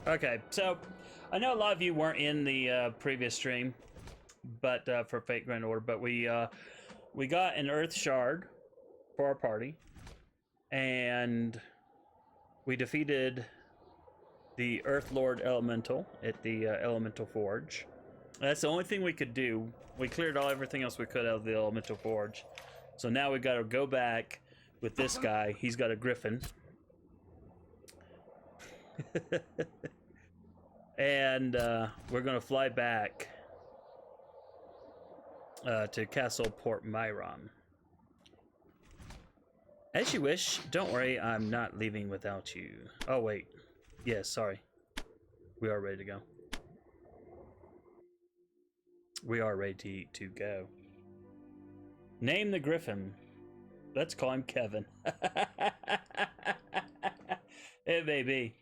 Okay, so I know a lot of you weren't in the previous stream, but for Fate Grand Order, but we got an Earth Shard for our party, and we defeated the Earth Lord Elemental at the Elemental Forge. That's the only thing we could do. We cleared everything else we could out of the Elemental Forge. So now we got to go back with this guy. He's got a griffin. And we're going to fly back to Castle Portmeyron. As you wish. Don't worry, I'm not leaving without you. Oh, wait. Yes, sorry. We are ready to go. We are ready to go. Name the griffin. Let's call him Kevin. It may be.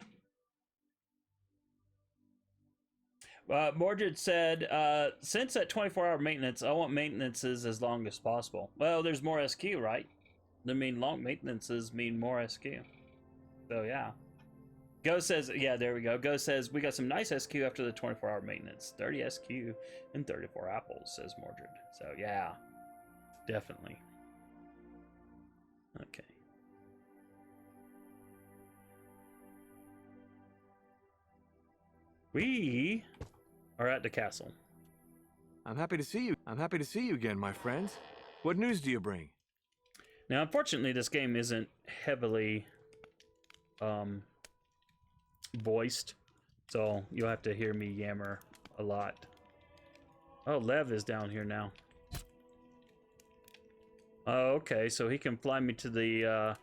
Mordred said, since at 24-hour maintenance, I want maintenances as long as possible. Well, there's more SQ, right? I mean, long maintenances mean more SQ. So, yeah. Go says, yeah, there we go. Go says, we got some nice SQ after the 24-hour maintenance. 30 SQ and 34 apples, says Mordred. So, yeah. Definitely. Okay. We are at the castle. I'm happy to see you. I'm happy to see you again, my friends. What news do you bring? Now, unfortunately, this game isn't heavily voiced, so you'll have to hear me yammer a lot. Oh, Lev is down here now. Oh, okay, so he can fly me to the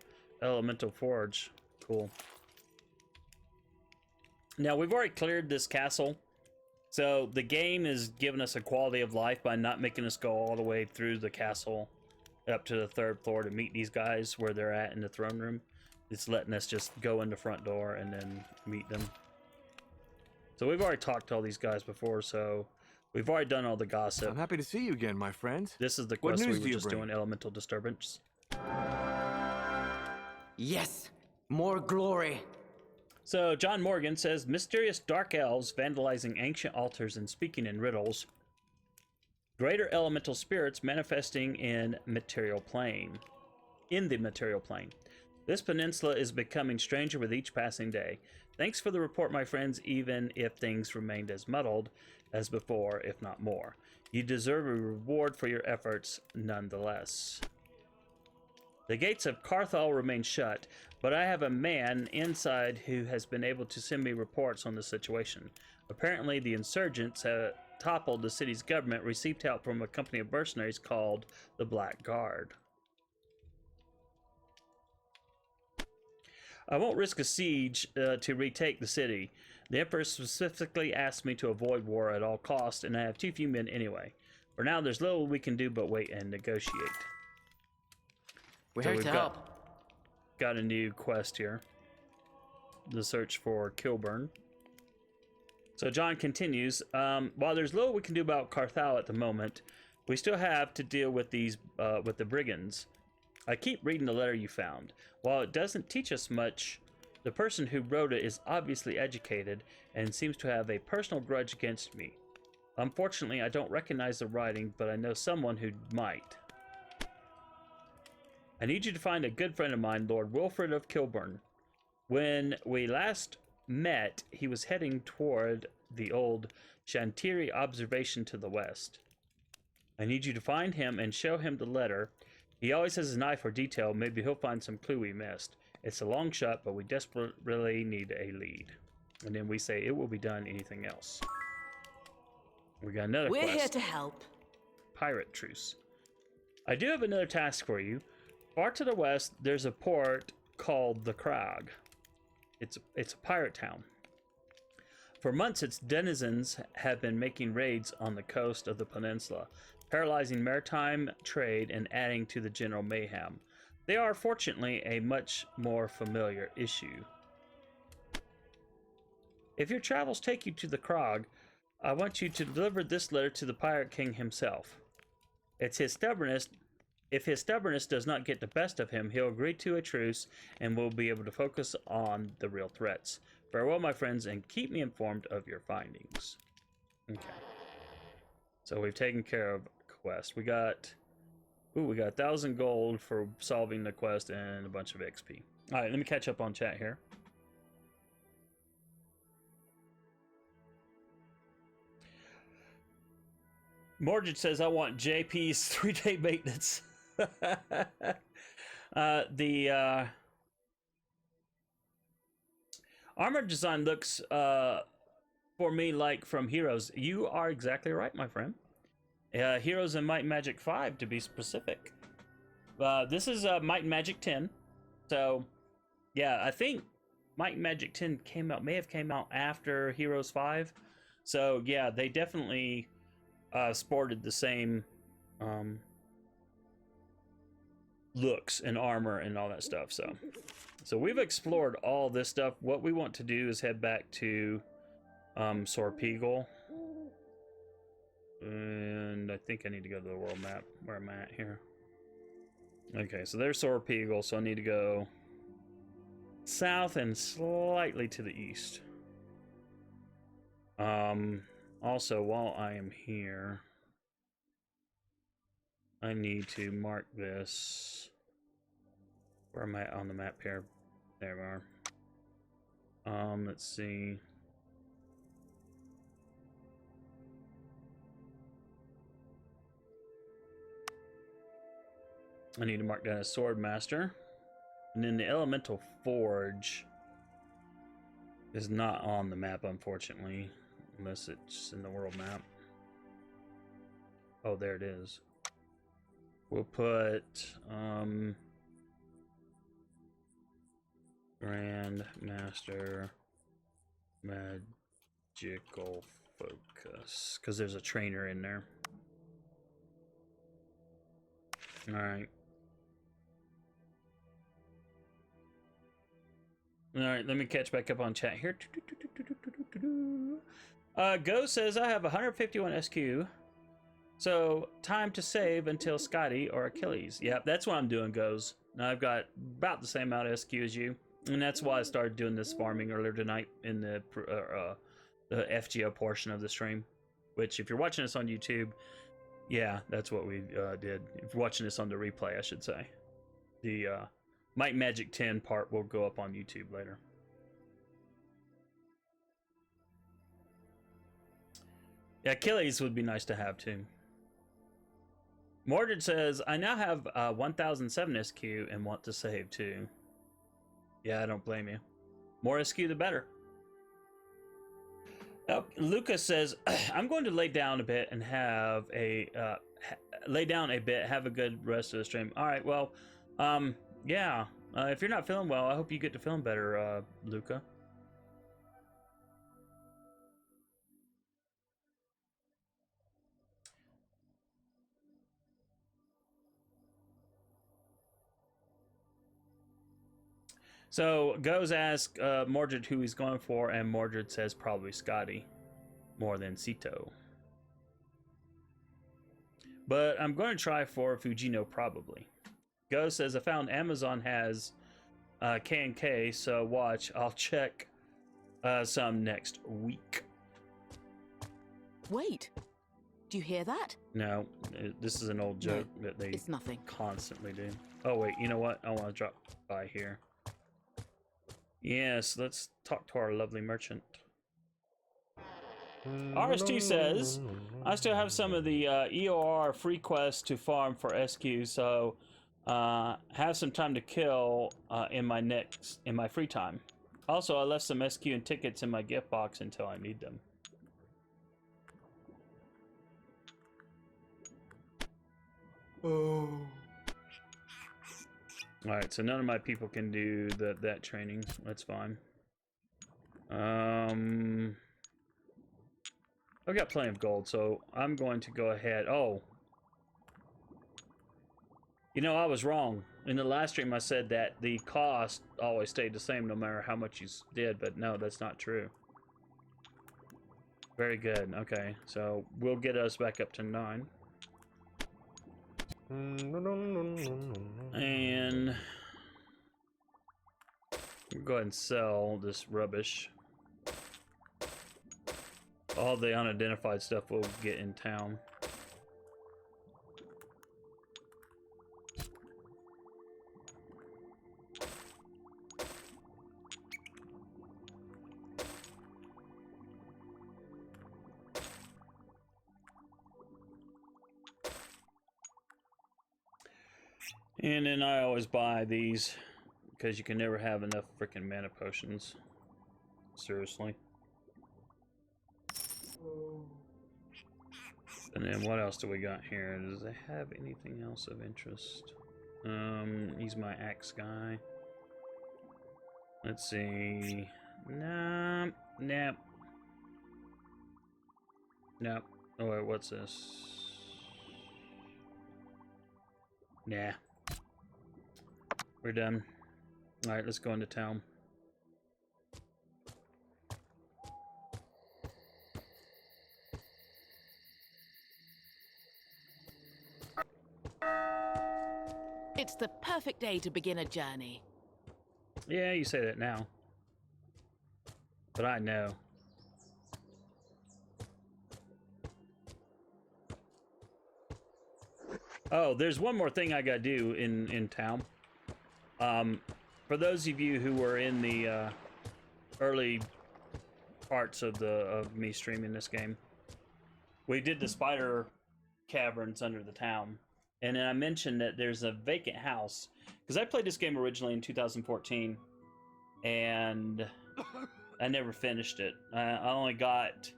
Elemental Forge. Cool. Now, we've already cleared this castle, so the game is giving us a quality of life by not making us go all the way through the castle up to the 3rd floor to meet these guys where they're at in the throne room. It's letting us just go in the front door and then meet them. So we've already talked to all these guys before, so we've already done all the gossip. I'm happy to see you again, my friends. This is the quest we were just doing, Elemental Disturbance. Yes, more glory. So John Morgan says, mysterious dark elves vandalizing ancient altars and speaking in riddles. Greater elemental spirits manifesting in the material plane. This peninsula is becoming stranger with each passing day. Thanks for the report, my friends, even if things remained as muddled as before, if not more. You deserve a reward for your efforts nonetheless. The gates of Carthal remain shut, but I have a man inside who has been able to send me reports on the situation. Apparently, the insurgents have toppled the city's government, received help from a company of mercenaries called the Black Guard. I won't risk a siege to retake the city. The Emperor specifically asked me to avoid war at all costs, and I have too few men anyway. For now, there's little we can do but wait and negotiate. We're here to help. Got a new quest here. The search for Kilburn. So John continues, while there's little we can do about Carthal at the moment, we still have to deal with these, with the brigands. I keep reading the letter you found. While it doesn't teach us much, the person who wrote it is obviously educated and seems to have a personal grudge against me. Unfortunately, I don't recognize the writing, but I know someone who might. I need you to find a good friend of mine, Lord Wilfred of Kilburn. When we last met, he was heading toward the old Shantiri observation to the west. I need you to find him and show him the letter. He always has an eye for detail. Maybe he'll find some clue we missed. It's a long shot, but we desperately need a lead. And then we say it will be done, anything else. We got another quest. We're here to help. Pirate truce. I do have another task for you. Far to the west, there's a port called the Crag. It's a pirate town. For months, its denizens have been making raids on the coast of the peninsula, paralyzing maritime trade and adding to the general mayhem. They are, fortunately, a much more familiar issue. If your travels take you to the Crag, I want you to deliver this letter to the Pirate King himself. It's his stubbornness. If his stubbornness does not get the best of him, he'll agree to a truce and we'll be able to focus on the real threats. Farewell, my friends, and keep me informed of your findings. Okay. So we've taken care of quest. We got 1,000 gold for solving the quest and a bunch of XP. All right, let me catch up on chat here. Mordred says, I want JP's 3-day maintenance. The armor design looks for me like from Heroes. You are exactly right, my friend. Heroes and Might and Magic 5 to be specific. This is Might and Magic 10. So, yeah, I think Might and Magic 10 may have came out after Heroes 5. So, yeah, they definitely sported the same looks and armor and all that stuff. So we've explored all this stuff. What we want to do is head back to Sorpeagle. And I think I need to go to the world map where I'm at here. Okay, so there's Sorpeagle, so I need to go south and slightly to the east. Also, while I am here, I need to mark this. Where am I on the map here? There we are. Let's see. I need to mark down a sword master. And then the elemental forge is not on the map, unfortunately. Unless it's in the world map. Oh, there it is. We'll put Grand Master Magical Focus, because there's a trainer in there. Alright. Alright, let me catch back up on chat here. Go says, I have 151 SQ. So, time to save until Scotty or Achilles. Yep, that's what I'm doing, Goes. Now, I've got about the same amount of SQ as you. And that's why I started doing this farming earlier tonight in the FGO portion of the stream. Which, if you're watching this on YouTube, yeah, that's what we did. If you're watching this on the replay, I should say. The Might Magic 10 part will go up on YouTube later. Yeah, Achilles would be nice to have too. Mordred says, I now have 1007 SQ and want to save too. Yeah, I don't blame you. More SQ the better. Lucas says, I'm going to lay down a bit and have a have a good rest of the stream. All right, well, yeah. If you're not feeling well, I hope you get to feeling better, Luca. So, Goes ask Mordred who he's going for, and Mordred says probably Scotty, more than Sito. But I'm going to try for Fujino probably. Goes says, I found Amazon has K&K, so watch, I'll check some next week. Wait, do you hear that? No, this is an old joke that they it's nothing. Constantly do. Oh wait, you know what? I want to drop by here. Yes, let's talk to our lovely merchant. RST says, I still have some of the EOR free quests to farm for SQ, so have some time to kill in my free time. Also, I left some SQ and tickets in my gift box until I need them. Oh. Alright, so none of my people can do that training. That's fine. I've got plenty of gold, so I'm going to go ahead. Oh. You know, I was wrong. In the last stream, I said that the cost always stayed the same no matter how much you did, but no, that's not true. Very good. Okay, so we'll get us back up to 9. And we'll go ahead and sell this rubbish. All the unidentified stuff we'll get in town. And then I always buy these because you can never have enough freaking mana potions. Seriously. And then what else do we got here? Does it have anything else of interest? He's my axe guy. Let's see. Nope. Nope. Nope. Oh wait, what's this? Nah. We're done. Alright, let's go into town. It's the perfect day to begin a journey. Yeah, you say that now. But I know. Oh, there's one more thing I gotta do in town. For those of you who were in the early parts of me streaming this game, we did the spider caverns under the town, and then I mentioned that there's a vacant house because I played this game originally in 2014, and I never finished it. I only got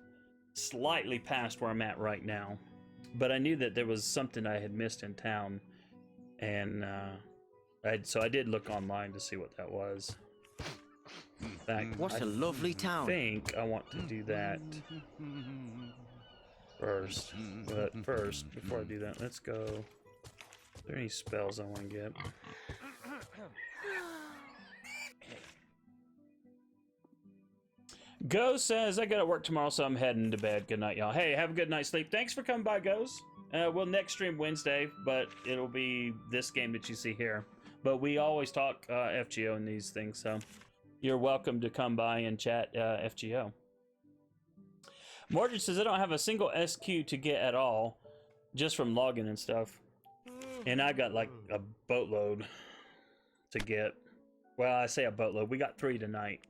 slightly past where I'm at right now, but I knew that there was something I had missed in town, and so I did look online to see what that was. In fact, What a lovely I town. think I want to do that first. But first, before I do that, let's go. Are there any spells I want to get? Ghost says, I gotta work tomorrow, so I'm heading to bed. Good night, y'all. Hey, have a good night's sleep. Thanks for coming by, Ghost. We'll next stream Wednesday, but it'll be this game that you see here. But we always talk FGO in these things, so you're welcome to come by and chat FGO. Mordred says, I don't have a single SQ to get at all, just from logging and stuff. And I got like a boatload to get. Well, I say a boatload. We got 3 tonight.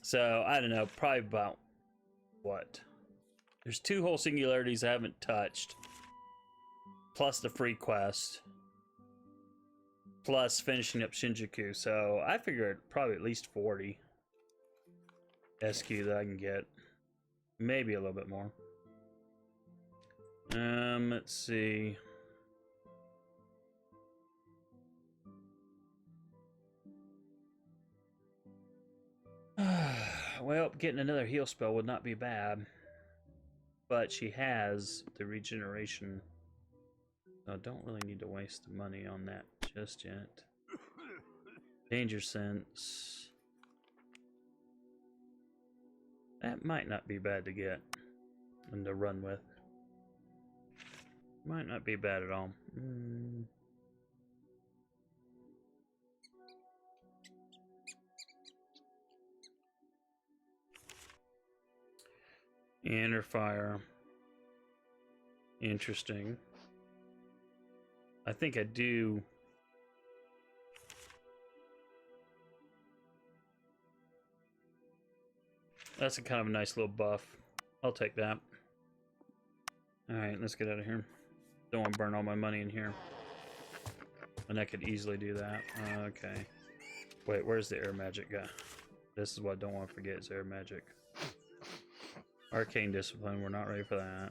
So, I don't know, probably about, what? There's 2 whole singularities I haven't touched. Plus the free quest. Plus finishing up Shinjuku. So, I figured probably at least 40 SQ that I can get. Maybe a little bit more. Let's see. Well, getting another heal spell would not be bad. But she has the regeneration. So I don't really need to waste the money on that just yet. Danger sense. That might not be bad to get and to run with. Might not be bad at all. Inner fire. Interesting. I think I do. That's a kind of a nice little buff. I'll take that. Alright, let's get out of here. Don't want to burn all my money in here. And I could easily do that. Okay. Wait, where's the air magic guy? This is what I don't want to forget, is air magic. Arcane discipline, we're not ready for that.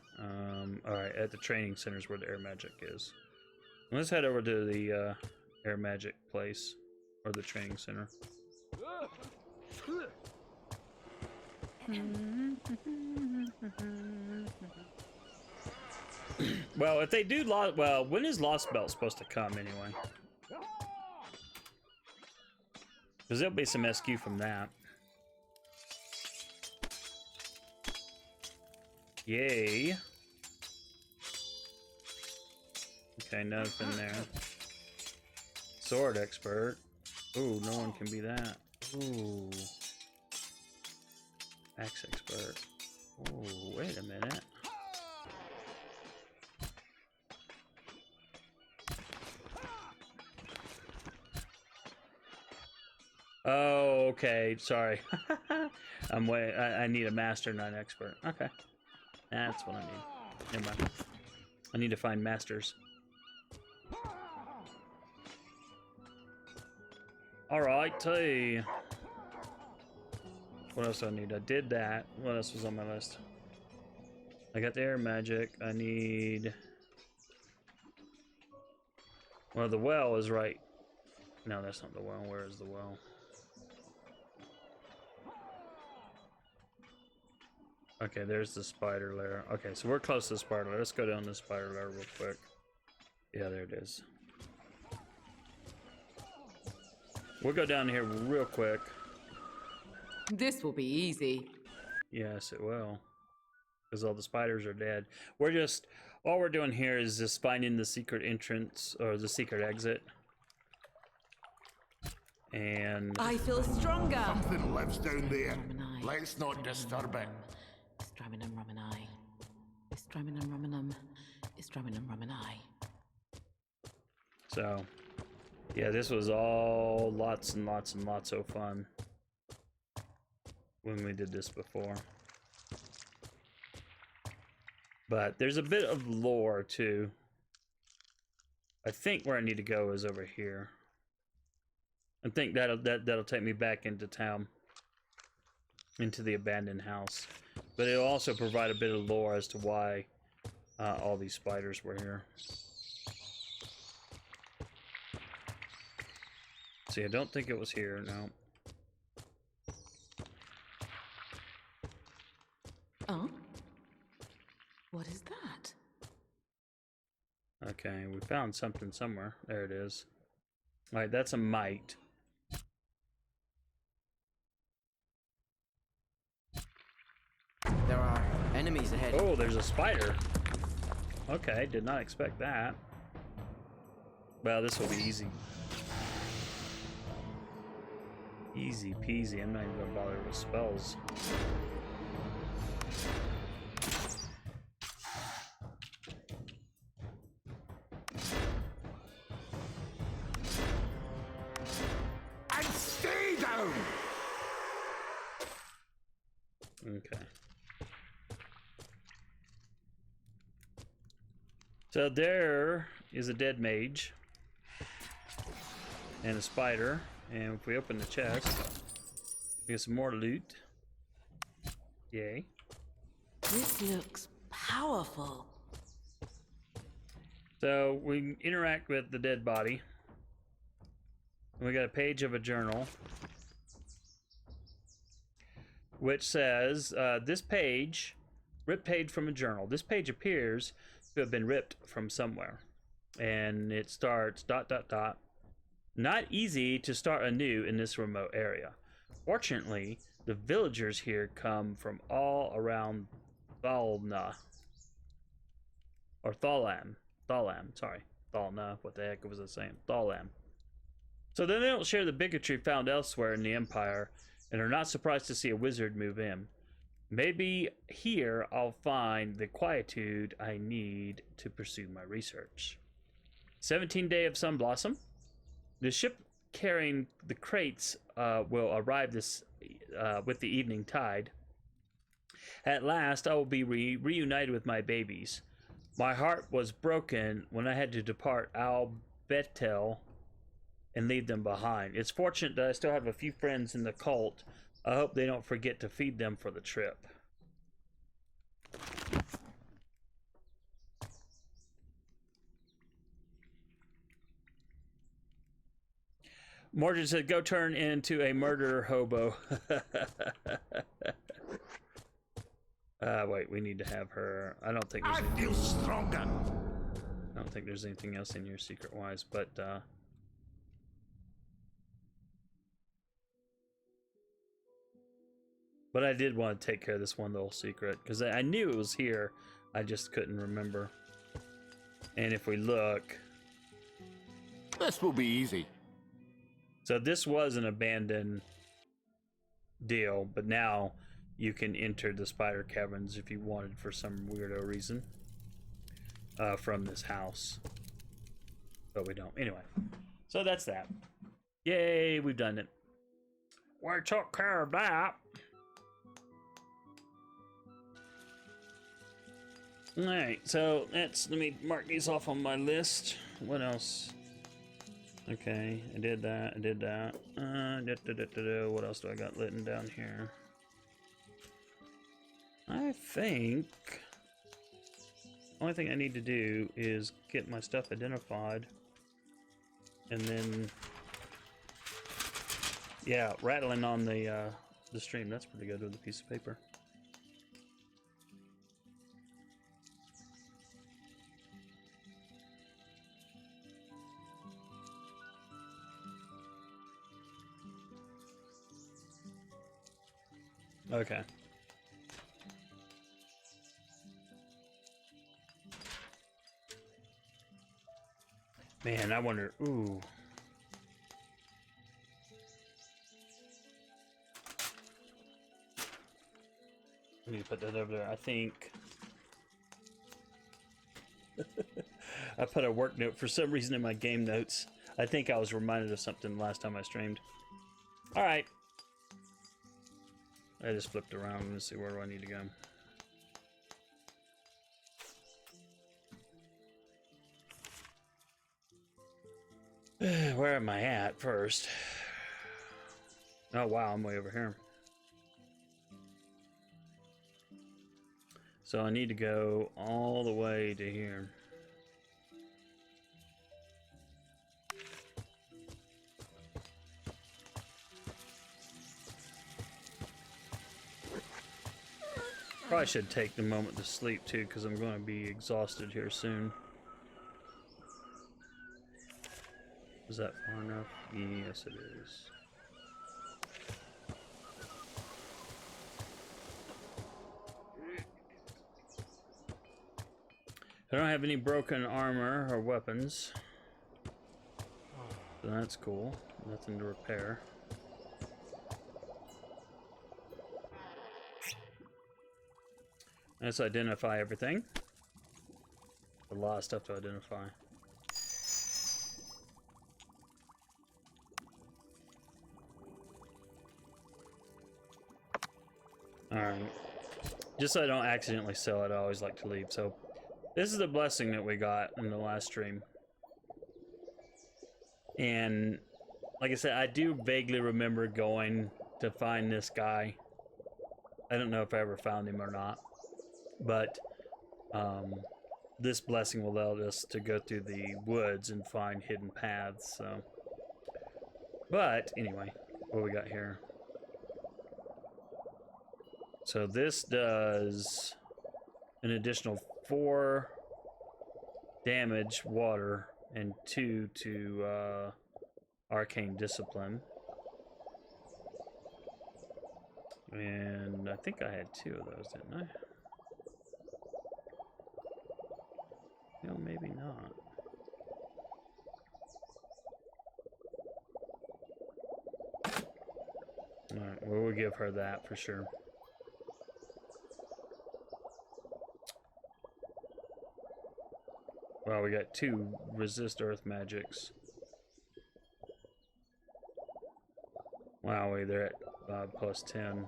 Alright, at the training center is where the air magic is. Let's head over to the air magic place, or the training center. Well, if they do lost, well, when is Lost Belt supposed to come anyway? Because there'll be some SQ from that. Yay. Okay, nothing there. Sword expert. Ooh, no one can be that. Ooh. Axe expert. Oh, wait a minute. Oh, okay. Sorry. I need a master, not an expert. Okay. That's what I need. Never mind. I need to find masters. Alright, T. What else do I need? I did that. What else was on my list? I got the air magic. I need... Well, the well is right. No, that's not the well. Where is the well? Okay, there's the spider lair. Okay, so we're close to the spider lair. Let's go down the spider lair real quick. Yeah, there it is. We'll go down here real quick. This will be easy. Yes, it will. Because all the spiders are dead. All we're doing here is just finding the secret entrance, or the secret exit. And... I feel stronger. Something lives down there. Let's not disturb it. Istraminum Romanai. Istraminum Romanum. Istraminum Romanai. So, yeah, this was all lots and lots and lots of fun when we did this before. But there's a bit of lore too. I think where I need to go is over here. I think that'll take me back into town, into the abandoned house. But it'll also provide a bit of lore as to why all these spiders were here. See, I don't think it was here, no. Oh? What is that? Okay, we found something somewhere. There it is. Alright, that's a mite. There are enemies ahead. Oh, there's a spider. Okay, did not expect that. Well, this will be easy. Easy peasy. I'm not even gonna bother with spells. And stay down! Okay. So there is a dead mage and a spider, and if we open the chest, we get some more loot. Yay. This looks powerful. So we interact with the dead body. We got a page of a journal, which says, this page, ripped page from a journal. This page appears to have been ripped from somewhere. And it starts ... Not easy to start anew in this remote area. Fortunately, the villagers here come from all around Thalna. Or Thalam. Sorry. Thalna. What the heck was I saying? Thalam. So then they don't share the bigotry found elsewhere in the Empire, and are not surprised to see a wizard move in. Maybe here I'll find the quietude I need to pursue my research. 17th day of Sunblossom. The ship carrying the crates will arrive with the evening tide. At last, I will be reunited with my babies. My heart was broken when I had to depart Al Betel and leave them behind. It's fortunate that I still have a few friends in the cult. I hope they don't forget to feed them for the trip. Mordred said, go turn into a murderer hobo. Wait, we need to have her. I don't think there's I feel stronger. I don't think there's anything else in here secret-wise, but I did want to take care of this one little secret, because I knew it was here, I just couldn't remember. And if we look... This will be easy. So this was an abandoned deal, but now you can enter the spider caverns if you wanted for some weirdo reason from this house. But we don't. Anyway, so that's that. Yay, we've done it. We took care of that. Alright, so let me mark these off on my list. What else? Okay, I did that. What else do I got written down here? I think only thing I need to do is get my stuff identified, and then yeah, rattling on the stream. That's pretty good with a piece of paper. Okay. Man, I wonder. Ooh. I need to put that over there. I think. I put a work note for some reason in my game notes. I think I was reminded of something last time I streamed. All right. I just flipped around. Let's see, where do I need to go? Where am I at first? Oh wow, I'm way over here. So I need to go all the way to here. Probably should take the moment to sleep too, because I'm going to be exhausted here soon. Is that far enough? Yes, it is. I don't have any broken armor or weapons. So that's cool. Nothing to repair. Let's identify everything. A lot of stuff to identify. Alright. Just so I don't accidentally sell it, I always like to leave. So, this is the blessing that we got in the last stream. And, like I said, I do vaguely remember going to find this guy. I don't know if I ever found him or not. But this blessing will allow us to go through the woods and find hidden paths. So, but anyway, what we got here? So this does an additional 4 damage water and 2 to arcane discipline. And I think I had 2 of those, didn't I? No, maybe not. Alright, well, we'll give her that for sure. Well, we got 2 resist earth magics. Wow, wait, they're at plus 10.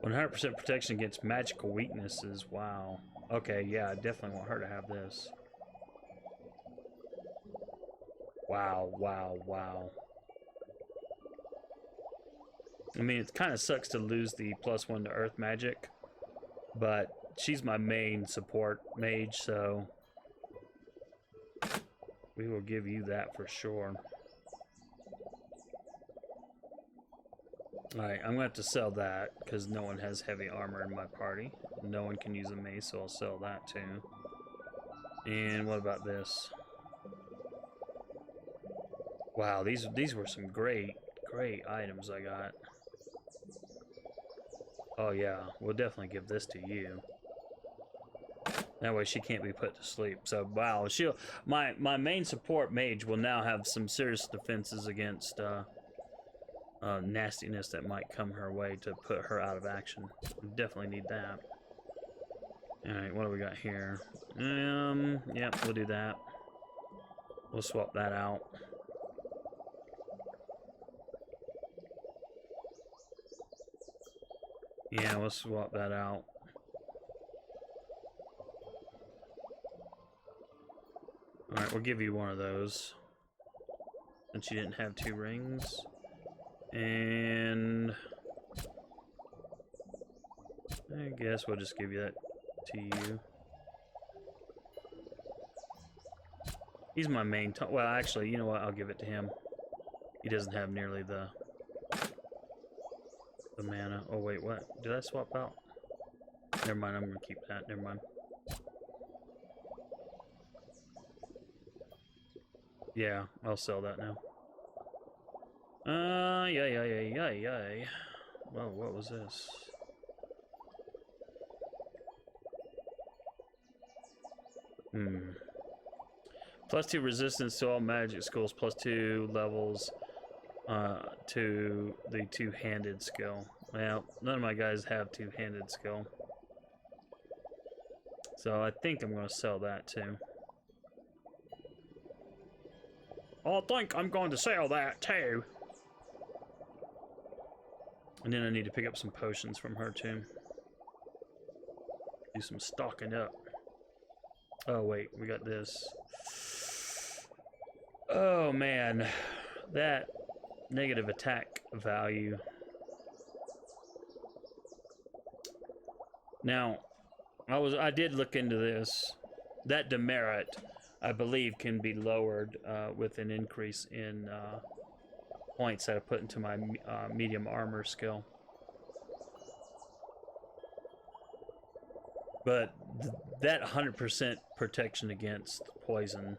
100% protection against magical weaknesses. Wow. Okay, yeah, I definitely want her to have this. Wow, wow, wow. I mean, it kind of sucks to lose the +1 to earth magic, but she's my main support mage, so we will give you that for sure. Alright, I'm going to have to sell that because no one has heavy armor in my party. No one can use a mace, so I'll sell that too. And what about this? Wow, these were some great items I got. Oh yeah, we'll definitely give this to you. That way she can't be put to sleep. So wow, my main support mage will now have some serious defenses against nastiness that might come her way to put her out of action. We definitely need that. Alright, what do we got here? Yep, we'll do that. We'll swap that out. Yeah, we'll swap that out. Alright, we'll give you one of those. Since you didn't have 2 rings. And I guess we'll just give you that to you. He's my main well, actually, you know what? I'll give it to him. He doesn't have nearly the mana. Oh wait, what? Did I swap out? Never mind, I'm gonna keep that. Never mind. Yeah, I'll sell that now. Yeah. Well, what was this? +2 resistance to all magic skills, +2 levels to the 2-handed skill. Well, none of my guys have 2-handed skill. So I think I'm going to sell that too. I think I'm going to sell that too. And then I need to pick up some potions from her too. Do some stocking up. Oh wait, we got this. Oh man, that negative attack value. Now, I did look into this. That demerit, I believe, can be lowered with an increase in points that I put into my medium armor skill. But that 100% protection against poison,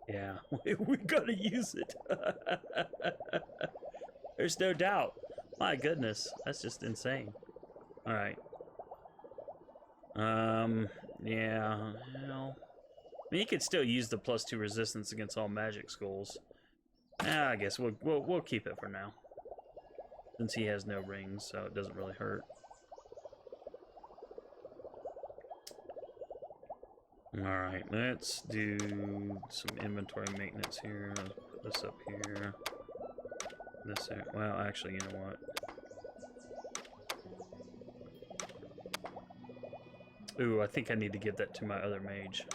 yeah, we gotta use it. There's no doubt. My goodness, that's just insane. All right. Yeah. Well, I mean, you could still use the +2 resistance against all magic schools. I guess we'll keep it for now, since he has no rings, so it doesn't really hurt. Alright, let's do some inventory maintenance here. Let's put this up here. This here. Well, actually, you know what? Ooh, I think I need to give that to my other mage.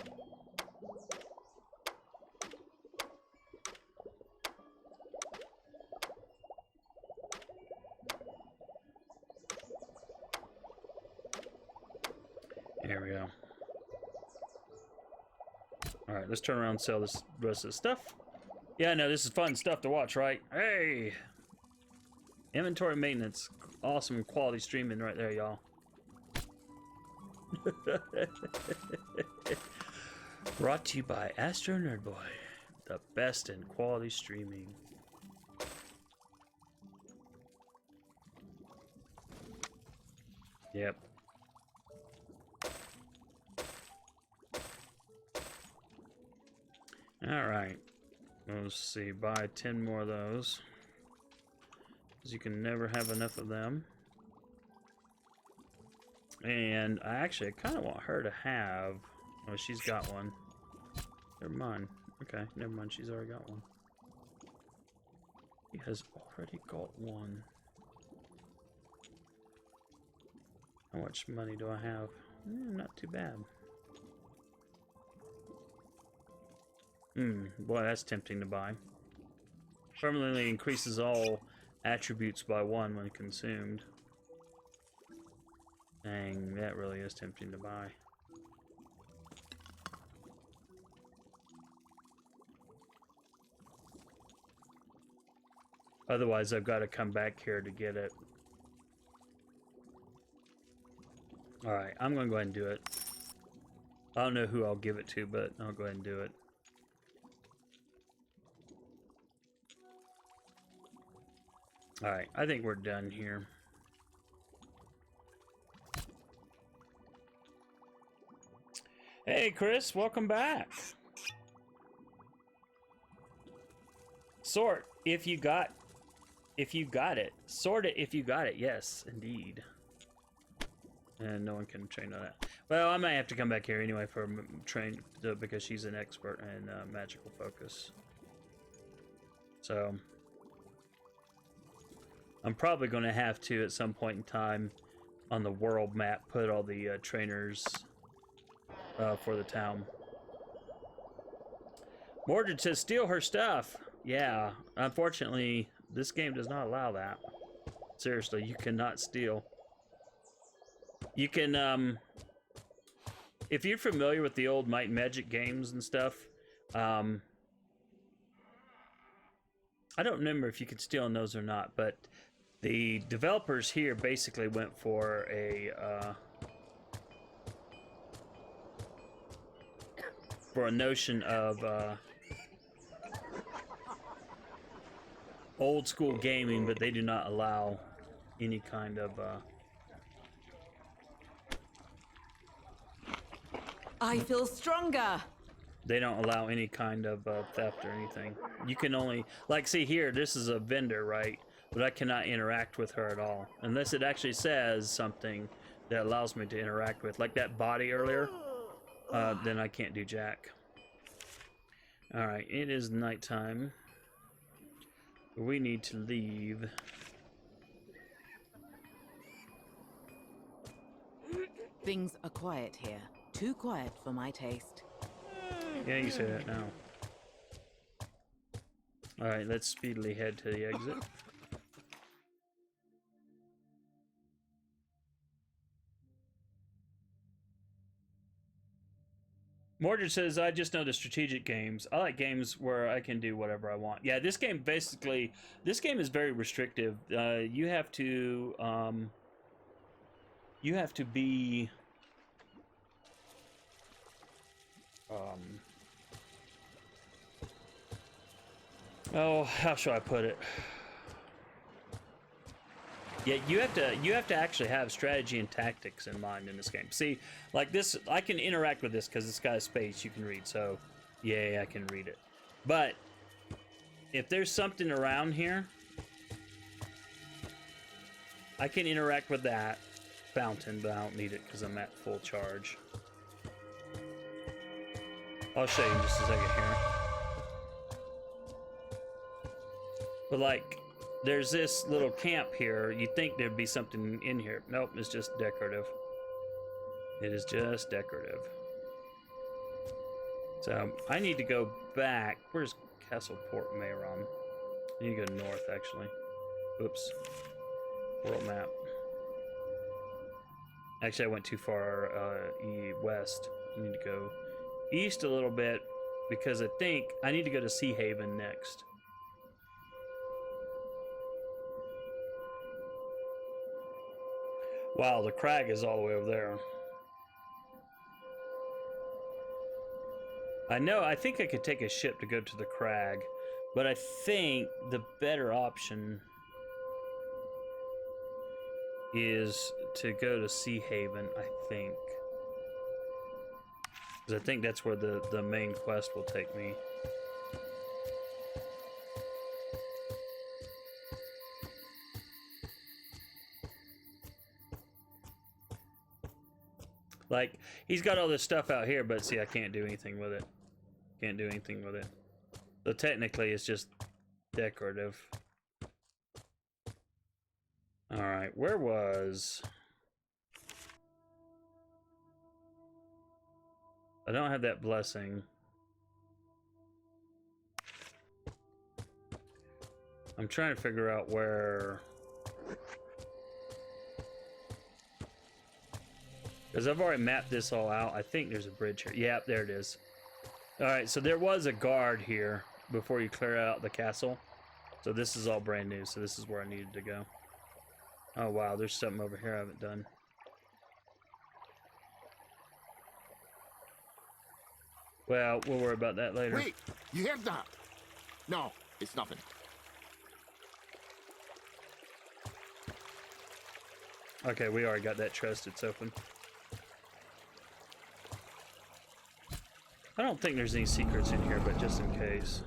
There we go. Alright, let's turn around and sell this rest of the stuff. Yeah, no, this is fun stuff to watch, right? Hey! Inventory maintenance. Awesome quality streaming right there, y'all. Brought to you by AstroNerdBoy. The best in quality streaming. Yep. Alright, let's see, buy 10 more of those, because you can never have enough of them. And I kind of want her to have, oh, she's got one. Never mind. Okay, never mind, she's already got one. She has already got one. How much money do I have? Not too bad. Boy, that's tempting to buy. Permanently increases all attributes by 1 when consumed. Dang, that really is tempting to buy. Otherwise, I've got to come back here to get it. Alright, I'm going to go ahead and do it. I don't know who I'll give it to, but I'll go ahead and do it. Alright, I think we're done here. Hey Chris, welcome back. Sort, if you got if you got it. Sort it if you got it. Yes, indeed. And no one can train on that. Well, I might have to come back here anyway for train because she's an expert in magical focus. So I'm probably going to have to at some point in time on the world map put all the trainers for the town. Mordred says steal her stuff. Yeah, unfortunately, this game does not allow that. Seriously, you cannot steal. You can, if you're familiar with the old Might and Magic games and stuff, I don't remember if you could steal in those or not, but the developers here basically went for a notion of old school gaming, but they do not allow any kind of I feel stronger. they don't allow any kind of theft or anything. You can only, like, see here, this is a vendor, right? But I cannot interact with her at all unless it actually says something that allows me to interact with, like that body earlier. Then I can't do jack. All right, it is nighttime. We need to leave. Things are quiet here. Too quiet for my taste. Yeah, you say that now. All right, let's speedily head to the exit. Mordred says, I just know the strategic games. I like games where I can do whatever I want. Yeah, this game basically, this game is very restrictive. You have to be, oh, how shall I put it? Yeah, you have to actually have strategy and tactics in mind in this game. See, like this, I can interact with this because it's got a space you can read. So, yeah, I can read it. But if there's something around here, I can interact with that fountain, but I don't need it because I'm at full charge. I'll show you in just a second here. But like, there's this little camp here. You'd think there'd be something in here. Nope, it's just decorative. It is just decorative. So, I need to go back. Where's Castle Portmeyron? I need to go north, actually. Oops. World map. Actually, I went too far west. I need to go east a little bit because I think I need to go to Seahaven next. Wow, the crag is all the way over there. I think I could take a ship to go to the crag, but I think the better option is to go to Seahaven, I think. Because I think that's where the main quest will take me. Like, he's got all this stuff out here, but see, I can't do anything with it. Can't do anything with it. So technically, it's just decorative. Alright, where was... I don't have that blessing. I'm trying to figure out where... Because I've already mapped this all out. I think there's a bridge here. Yeah, there it is. Alright, so there was a guard here before you clear out the castle. So this is all brand new. So this is where I needed to go. Oh wow, there's something over here I haven't done. Well, we'll worry about that later. Wait, you heard that? No, it's nothing. Okay, we already got that chest. It's open. I don't think there's any secrets in here, but just in case.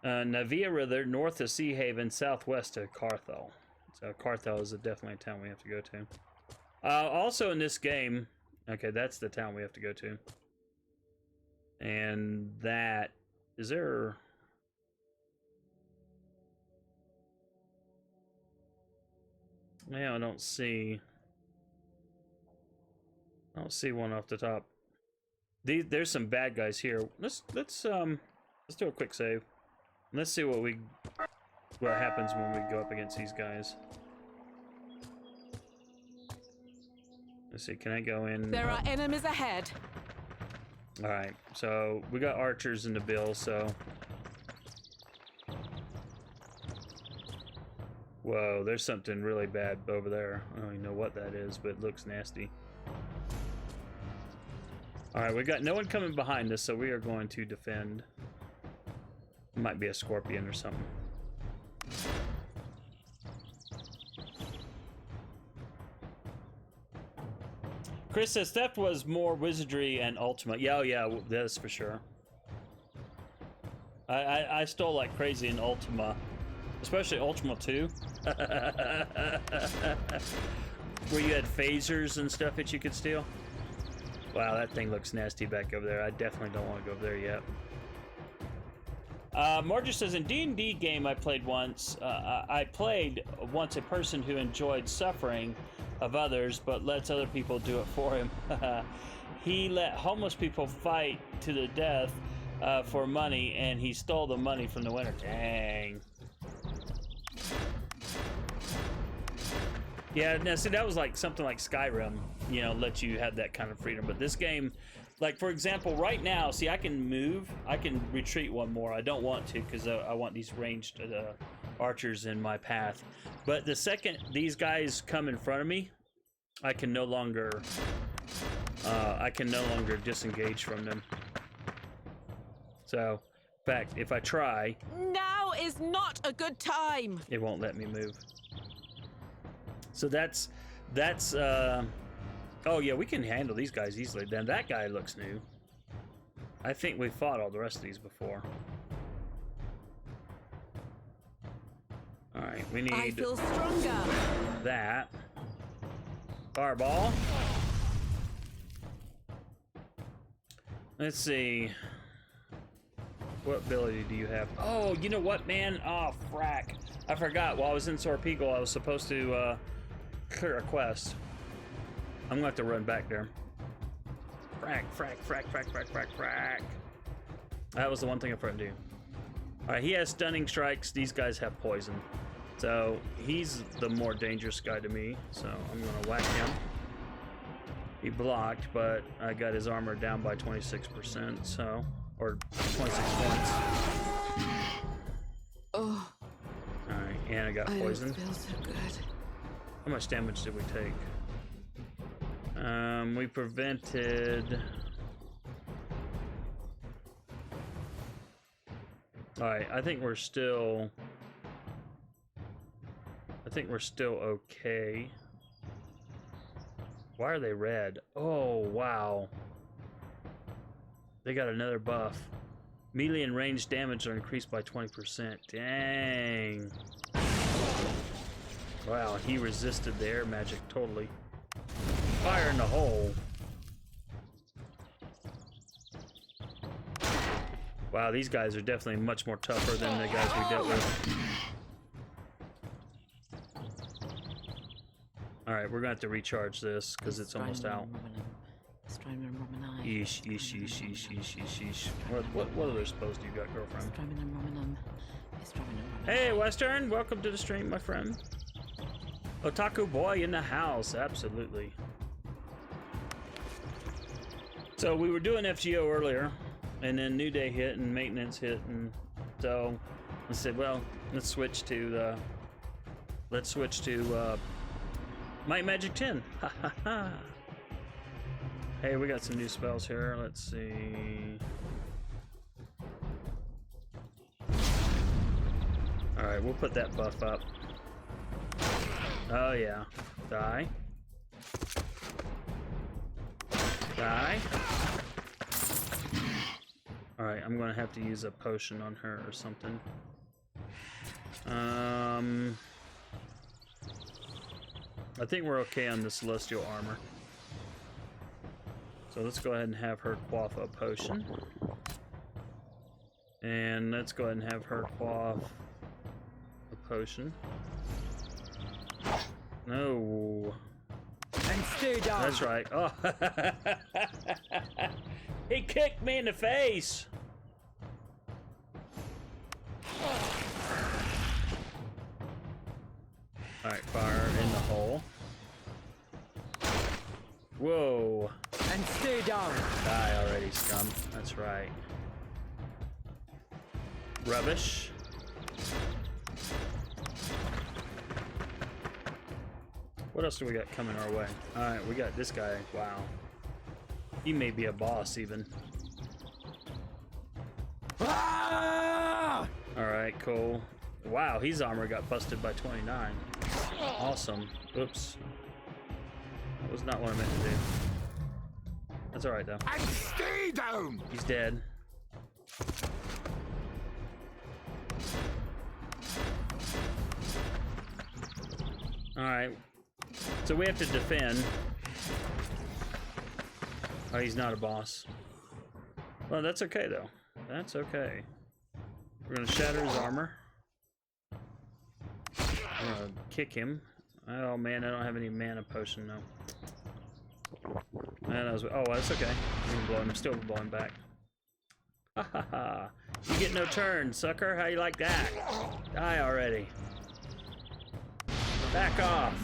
Navia River, north of Seahaven, southwest of Carthel. So Carthel is definitely a town we have to go to. Also in this game, okay, that's the town we have to go to. And that, is there... Yeah, I don't see one off the top. There's some bad guys here. Let's do a quick save. Let's see what happens when we go up against these guys. Let's see, can I go in? There are enemies ahead. Alright, so we got archers in the bill, so... Whoa, there's something really bad over there. I don't even know what that is, but it looks nasty. Alright, we got no one coming behind us, so we are going to defend. Might be a scorpion or something. Chris says theft was more wizardry and Ultima. Yeah, oh yeah, that's for sure. I stole like crazy in Ultima, especially Ultima 2. Where you had phasers and stuff that you could steal. Wow, that thing looks nasty back over there. I definitely don't want to go over there yet. Marjorie says, in D&D game I played once, I played once a person who enjoyed suffering of others, but lets other people do it for him. He let homeless people fight to the death for money, and he stole the money from the winner. Dang. Yeah, now see, that was like something like Skyrim, you know, let you have that kind of freedom. But this game, like for example, right now, see, I can move, I can retreat one more. I don't want to because I want these ranged archers in my path. But the second these guys come in front of me, I can no longer disengage from them. So, in fact, if I try, Now is not a good time. it won't let me move. So that's oh yeah, we can handle these guys easily. Then that guy looks new. I think we fought all the rest of these before. All right, we need I feel stronger. that fireball. Let's see. What ability do you have? Oh, you know what, man? Oh, frack. I forgot. While I was in Sorpigal, I was supposed to clear a quest. I'm going to have to run back there. Frack, frack, frack, frack, frack, frack, frack. That was the one thing I forgot to do. Alright, he has stunning strikes. These guys have poison. So, he's the more dangerous guy to me. So, I'm going to whack him. He blocked, but I got his armor down by 26%, so... Or 26 points. Oh, Alright, and I got poison. I don't feel so good. How much damage did we take? We prevented... Alright, I think we're still okay. Why are they red? Oh, wow. They got another buff. Melee and range damage are increased by 20%. Dang. Wow, he resisted the air magic totally. Fire in the hole. Wow, these guys are definitely much more tougher than the guys we dealt with. Alright, we're gonna have to recharge this because it's almost out. Yeesh, yeesh, yeesh, yeesh, yeesh, yeesh, yeesh. What other suppose do you got, girlfriend? Hey, Western! Welcome to the stream, my friend. Otaku boy in the house, absolutely. So we were doing FGO earlier, and then New Day hit and maintenance hit, and so I said, well, let's switch to Might Magic 10. Ha ha ha. Hey, we got some new spells here. Let's see. Alright, we'll put that buff up. Oh yeah. Die. Die. Alright, I'm gonna have to use a potion on her or something. I think we're okay on the celestial armor. So let's go ahead and have her quaff a potion. And let's go ahead and have her quaff a potion. No. And stay down. That's right. Oh. He kicked me in the face. Alright, fire in the hole. Whoa. And stay down. Die already, scum. That's right. Rubbish. What else do we got coming our way? Alright, we got this guy. Wow. He may be a boss, even. Ah! Alright, cool. Wow, his armor got busted by 29. Awesome. Oops. That was not what I meant to do. That's alright, though. And stay down! He's dead. Alright. So we have to defend. Oh, he's not a boss. Well, that's okay, though. That's okay. We're gonna shatter his armor. I'm gonna kick him. Oh man, I don't have any mana potion though. Man, that was, oh, that's okay. I'm still blowing back. Ha ha ha! You get no turn, sucker. How you like that? Die already. Back off.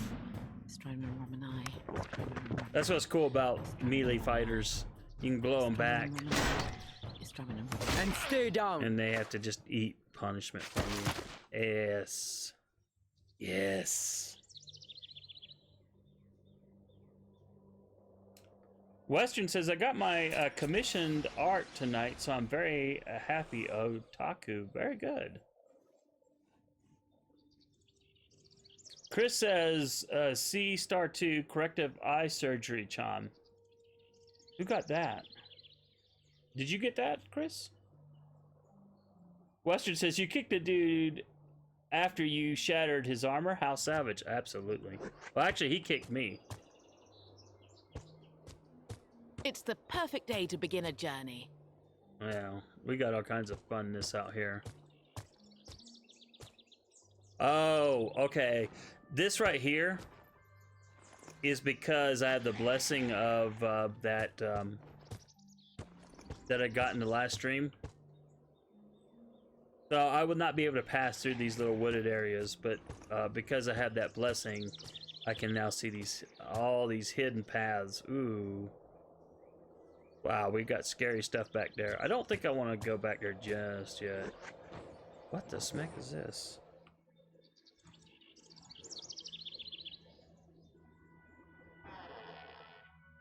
That's what's cool about melee fighters. You can blow them back, And stay down. and they have to just eat punishment from you. Yes. Yes. Western says, I got my commissioned art tonight, so I'm very happy. Otaku. Very good. Chris says, C star 2 corrective eye surgery, Chan. Who got that? Did you get that, Chris? Western says, you kicked a dude after you shattered his armor? How savage. Absolutely. Well, actually, he kicked me. It's the perfect day to begin a journey. Well, we got all kinds of funness out here. Oh, okay. This right here is because I have the blessing of that I got in the last stream. So I would not be able to pass through these little wooded areas, but because I have that blessing, I can now see all these hidden paths. Ooh. Wow, we got scary stuff back there. I don't think I want to go back there just yet. What the smack is this?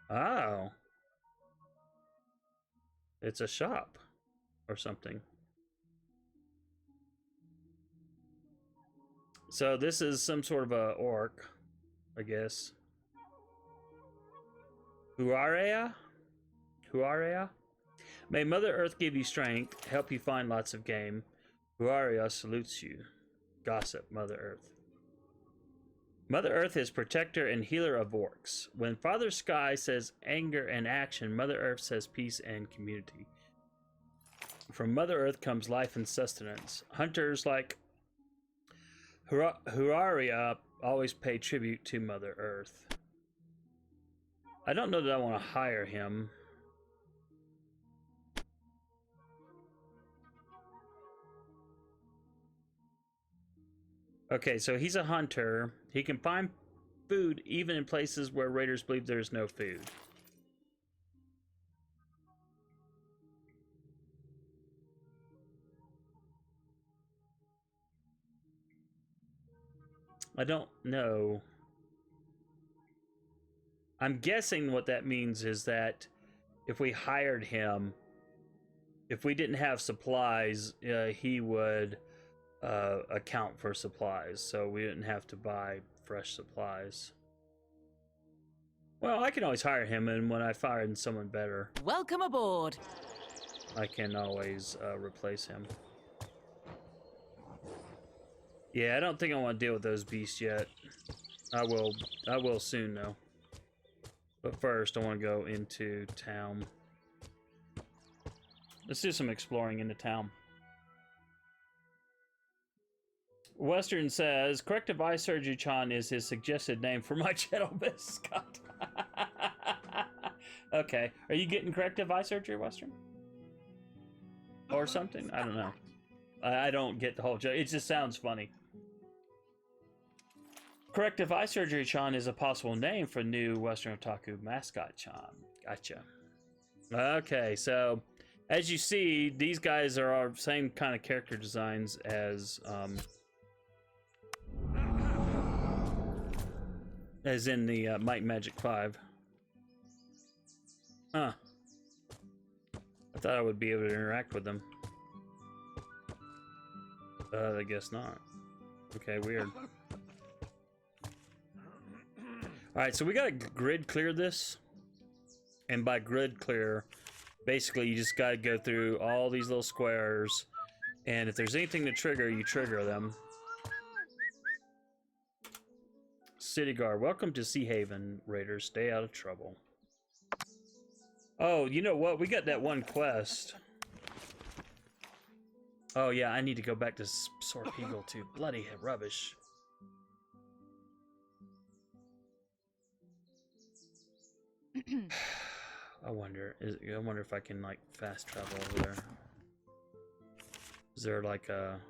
Oh. It's a shop or something. So this is some sort of a orc, I guess. Huarea? Huarea? May Mother Earth give you strength, help you find lots of game. Huarea salutes you. Gossip, Mother Earth. Mother Earth is protector and healer of orcs. When Father Sky says anger and action, Mother Earth says peace and community. From Mother Earth comes life and sustenance. Hunters like Huaria always pay tribute to Mother Earth. I don't know that I want to hire him. Okay, so he's a hunter. He can find food even in places where raiders believe there's no food. I don't know. I'm guessing what that means is that if we hired him, if we didn't have supplies, he would account for supplies, so we didn't have to buy fresh supplies. Well, I can always hire him, and when I find someone better. Welcome aboard. I can always replace him. Yeah, I don't think I want to deal with those beasts yet. I will soon though. But first I want to go into town. Let's do some exploring into town. Western says, Corrective Eye Surgery Chan is his suggested name for my channel mascot. Okay. Are you getting corrective eye surgery, Western? Or something? I don't know. I don't get the whole joke. It just sounds funny. Corrective Eye Surgery Chan is a possible name for new Western Otaku mascot Chan. Gotcha. Okay, so as you see, these guys are our same kind of character designs as in the Might and Magic 5. Huh. I thought I would be able to interact with them. I guess not. Okay, weird. Alright, so we gotta grid clear this. And by grid clear, basically you just gotta go through all these little squares. And if there's anything to trigger, you trigger them. City Guard, welcome to Seahaven, Raiders. Stay out of trouble. Oh, you know what? We got that one quest. Oh yeah, I need to go back to Sorpeagle too. Bloody rubbish. I wonder if I can like fast travel over there. Is there like a...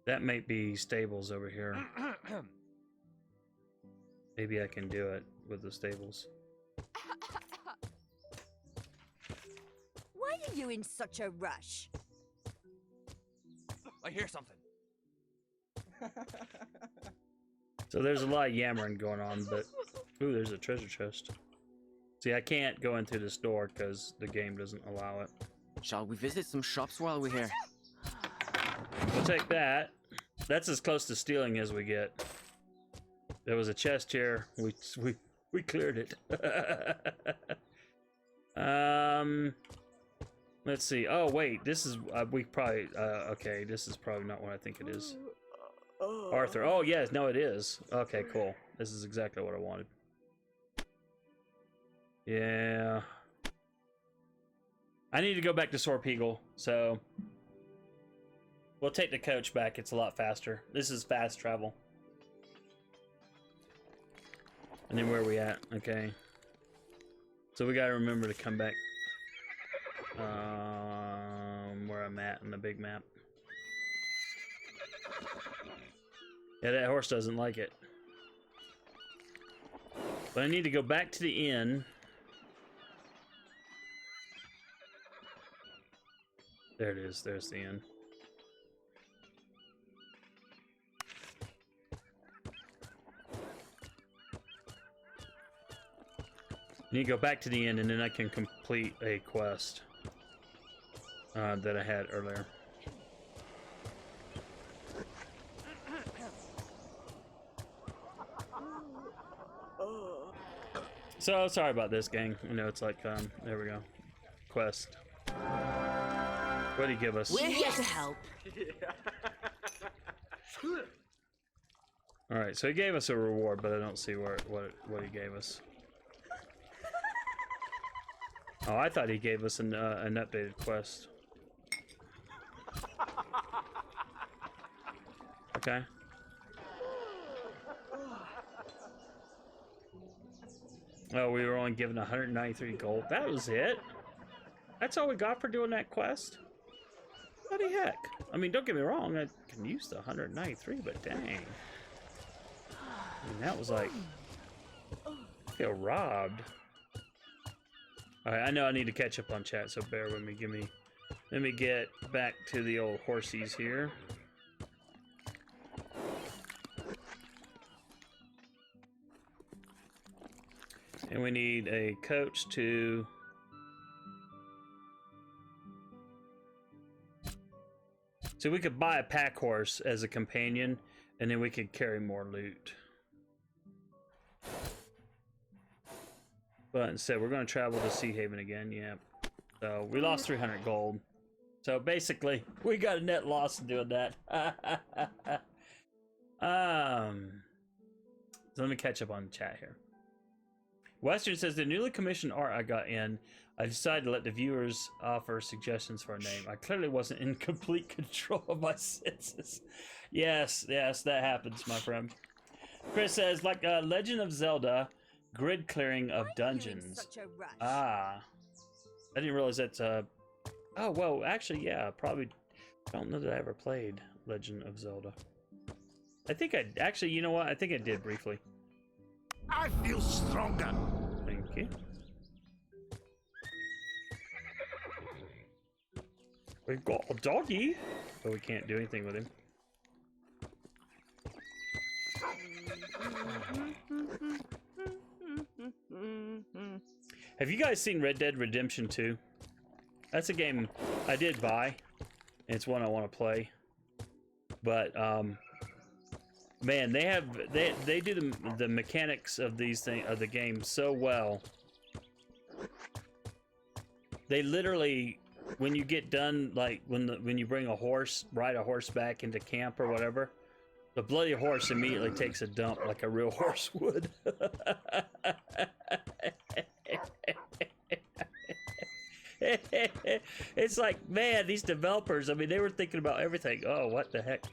That might be stables over here. Maybe I can do it with the stables. Why are you in such a rush? I hear something. So there's a lot of yammering going on, but... Ooh, there's a treasure chest. See, I can't go into this door because the game doesn't allow it. Shall we visit some shops while we're here? We'll take that. That's as close to stealing as we get. There was a chest here. We cleared it. Let's see. Oh wait, this is we probably okay. This is probably not what I think it is. Arthur. Oh yes, no, it is. Okay, cool. This is exactly what I wanted. Yeah. I need to go back to Sorpeagle, so we'll take the coach back. It's a lot faster. This is fast travel. And then where are we at? Okay. So we gotta remember to come back where I'm at in the big map. Yeah, that horse doesn't like it. But I need to go back to the inn. There it is. There's the inn. I need to go back to the inn, and then I can complete a quest that I had earlier. So sorry about this, gang. You know, it's like there we go. Quest. What did he give us? We're here to help. All right, so he gave us a reward, but I don't see what he gave us. Oh, I thought he gave us an updated quest. Okay. Oh, we were only given 193 gold. That was it. That's all we got for doing that quest? Bloody heck. I mean, don't get me wrong, I can use the 193, but dang. I mean, that was like... I feel robbed. Alright, I know I need to catch up on chat, so bear with me. Let me get back to the old horsies here. And we need a coach to... So we could buy a pack horse as a companion, and then we could carry more loot. But instead, we're going to travel to Seahaven again. Yeah. So we lost 300 gold. So basically, we got a net loss in doing that. So let me catch up on the chat here. Western says the newly commissioned art I got in. I decided to let the viewers offer suggestions for a name. I clearly wasn't in complete control of my senses. Yes, that happens, my friend. Chris says, like Legend of Zelda, grid clearing of dungeons. Such a rush. Ah, I didn't realize that's oh well, actually, yeah, probably don't know that I ever played Legend of Zelda. I think I actually, you know what? I think I did briefly. I feel stronger. Thank you. We've got a doggy, but we can't do anything with him. Have you guys seen Red Dead Redemption 2? That's a game I did buy. It's one I want to play. But man, they do the mechanics of these of the game so well. They literally, when you get done, like when you bring ride a horse back into camp or whatever, the bloody horse immediately takes a dump like a real horse would. It's like, man, these developers, I mean, they were thinking about everything. Oh, what the heck?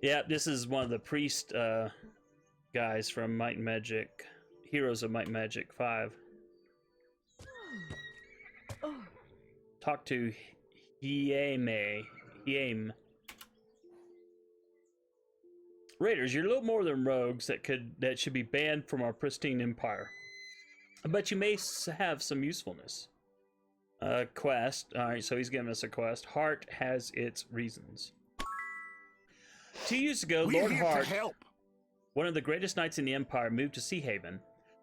Yeah, this is one of the priest guys from Might and Magic, Heroes of Might and Magic 5. Talk to Hieme. Raiders, you're a little more than rogues that should be banned from our pristine empire. But you may have some usefulness. Quest. Alright, so he's giving us a quest. Heart has its reasons. 2 years ago, We're Lord here Hart, to help. one of the greatest knights in the Empire, moved to Seahaven.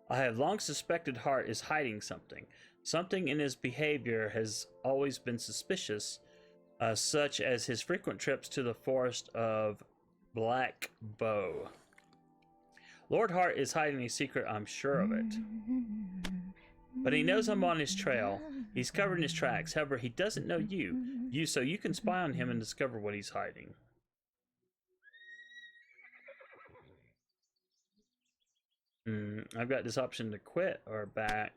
I have long suspected Hart is hiding something. Something in his behavior has always been suspicious, such as his frequent trips to the forest of Black Bow. Lord Hart is hiding a secret, I'm sure of it. But he knows I'm on his trail. He's covering his tracks. However, he doesn't know you. So you can spy on him and discover what he's hiding. I've got this option to quit or back.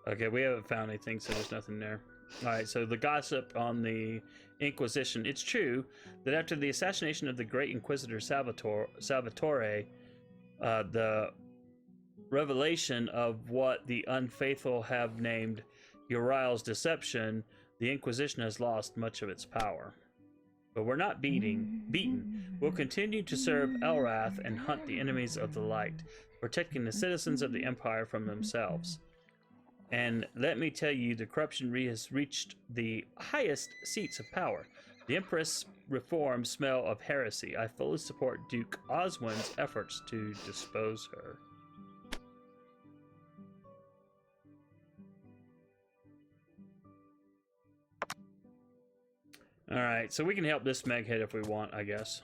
Okay, we haven't found anything, so there's nothing there. Alright, so the gossip on the Inquisition. It's true that after the assassination of the great Inquisitor Salvatore, the revelation of what the unfaithful have named Uriel's deception, the Inquisition has lost much of its power. But we're not beaten. We'll continue to serve Elrath and hunt the enemies of the light, protecting the citizens of the Empire from themselves. And let me tell you, the corruption has reached the highest seats of power. The Empress reforms smell of heresy. I fully support Duke Oswin's efforts to dispose her. Alright, so we can help this Meghead if we want, I guess.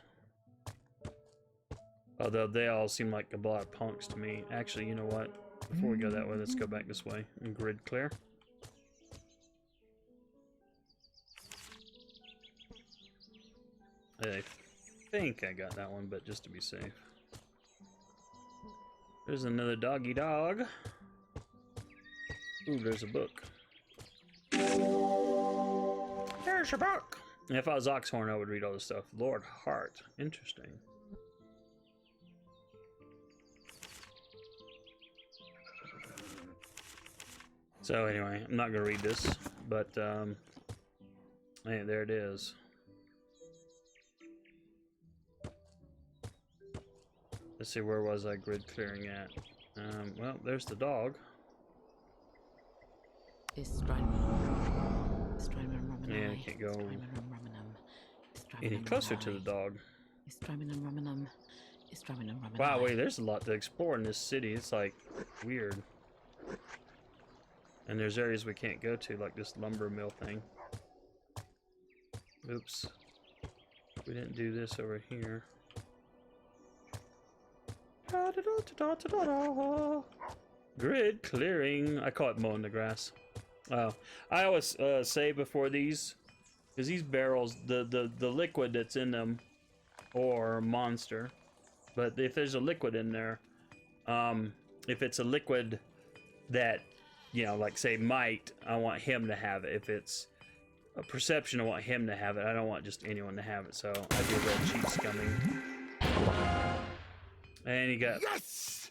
Although they all seem like a lot of punks to me. Actually, you know what? Before we go that way, let's go back this way and grid clear. I think I got that one, but just to be safe. There's another doggy dog. Ooh, there's a book. There's your book! And if I was Oxhorn, I would read all this stuff. Lord Hart. Interesting. So anyway, I'm not going to read this, but hey, there it is. Let's see, where was I grid clearing at? Well, there's the dog. Yeah, I can't go any closer to the dog. Wow, wait, there's a lot to explore in this city. It's like weird. And there's areas we can't go to, like this lumber mill thing. Oops. We didn't do this over here. Grid clearing. I call it mowing the grass. Oh, I always say before these, because these barrels, the liquid that's in them, or monster, but if there's a liquid in there, if it's a liquid that, you know, like say might, I want him to have it. If it's a perception, I want him to have it. I don't want just anyone to have it. So I do red cheat scumming. And you got Yes!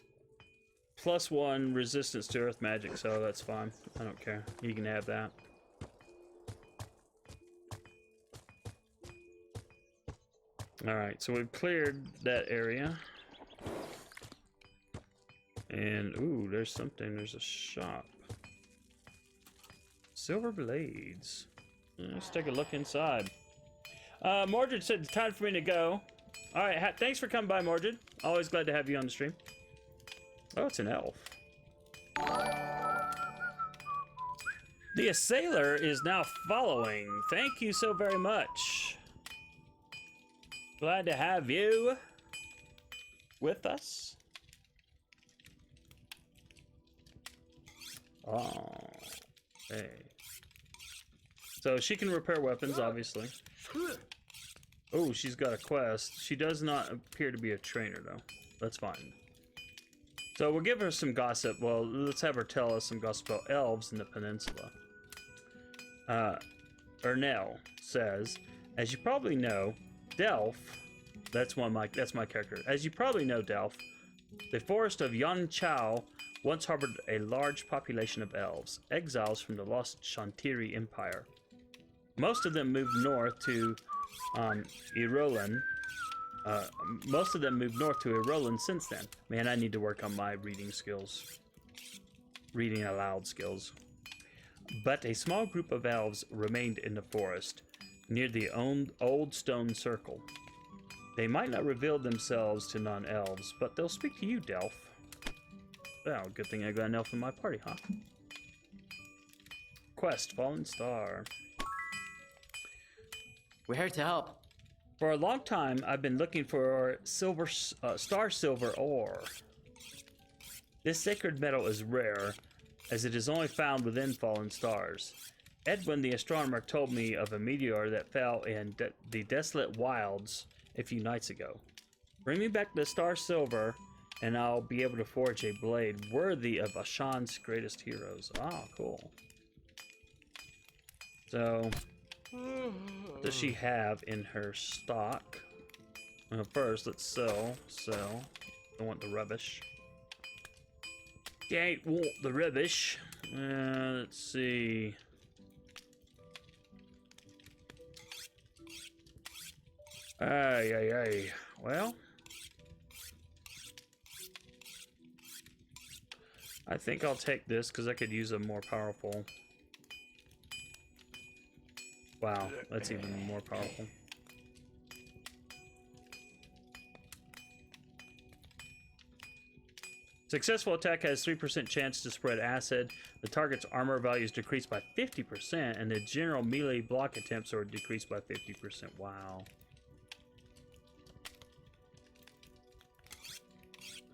+1 resistance to earth magic, so that's fine. I don't care. You can have that. Alright, so we've cleared that area. And, ooh, there's something. There's a shop. Silver blades. Let's take a look inside. Mordred said it's time for me to go. Alright, thanks for coming by, Mordred. Always glad to have you on the stream. Oh, it's an elf. The assailer is now following. Thank you so very much. Glad to have you with us. Oh, hey. So she can repair weapons, obviously. Oh, she's got a quest. She does not appear to be a trainer, though. That's fine. So we'll give her some gossip. Well, let's have her tell us some gossip about elves in the peninsula. Ernell says, as you probably know, Delph, that's my character. As you probably know, Delph, the forest of Yan Chao once harbored a large population of elves, exiles from the lost Shantiri Empire. Most of them moved north to Irolan. Since then. Man, I need to work on my reading skills. Reading aloud skills. But a small group of elves remained in the forest, near the old stone circle. They might not reveal themselves to non-elves, but they'll speak to you, Delph. Well, good thing I got an elf in my party, huh? Quest, Fallen Star. We're here to help. For a long time, I've been looking for star silver ore. This sacred metal is rare, as it is only found within fallen stars. Edwin the astronomer told me of a meteor that fell in the desolate wilds a few nights ago. Bring me back the star silver, and I'll be able to forge a blade worthy of Ashan's greatest heroes. Oh, cool. So, what does she have in her stock? Well, first, let's sell. Don't want the rubbish. Don't want the rubbish. Let's see. Ay. Well, I think I'll take this because I could use a more powerful. Wow, that's even more powerful. Successful attack has 3% chance to spread acid. The target's armor value is decreased by 50%, and the general melee block attempts are decreased by 50%. Wow.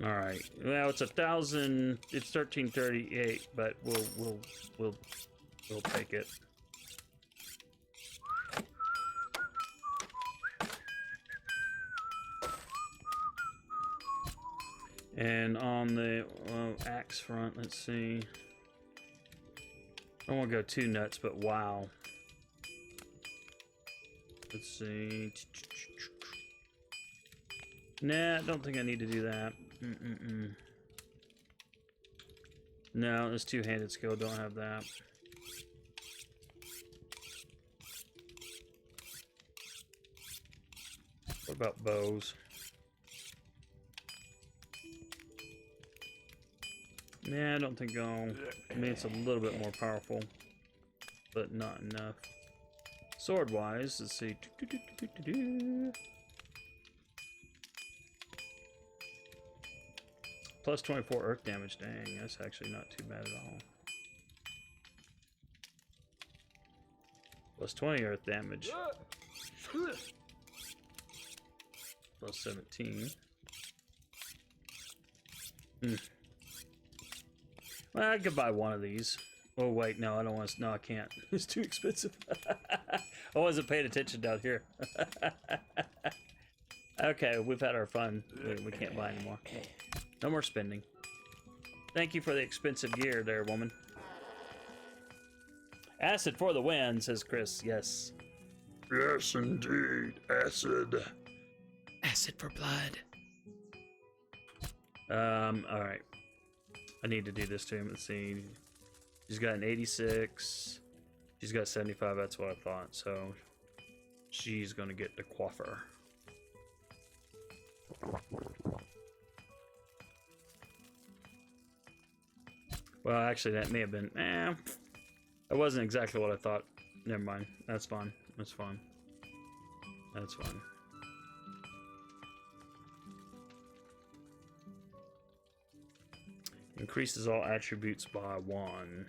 All right. Well, it's 1,000. It's 1338, but we'll take it. And on the axe front, let's see. I don't want to go too nuts, but wow. Let's see. Nah, I don't think I need to do that. No, this two-handed skill, don't have that. What about bows? Nah, I don't think I'll... I mean, it's a little bit more powerful, but not enough. Sword-wise, let's see. Plus 24 earth damage. Dang, that's actually not too bad at all. Plus 20 earth damage. Plus 17. Well, I could buy one of these. Oh wait, no, I don't want to. No, I can't. It's too expensive. I wasn't paying attention down here. Okay, we've had our fun. We can't buy anymore. No more spending. Thank you for the expensive gear there, woman. Acid for the win, says Chris. Yes. Yes, indeed. Acid. Acid for blood. Alright. I need to do this to him. Let's see. She's got an 86. She's got 75, that's what I thought. So she's gonna get the coiffer. Well, actually, that may have been. That wasn't exactly what I thought. Never mind. That's fine. That's fine. That's fine. Increases all attributes by 1.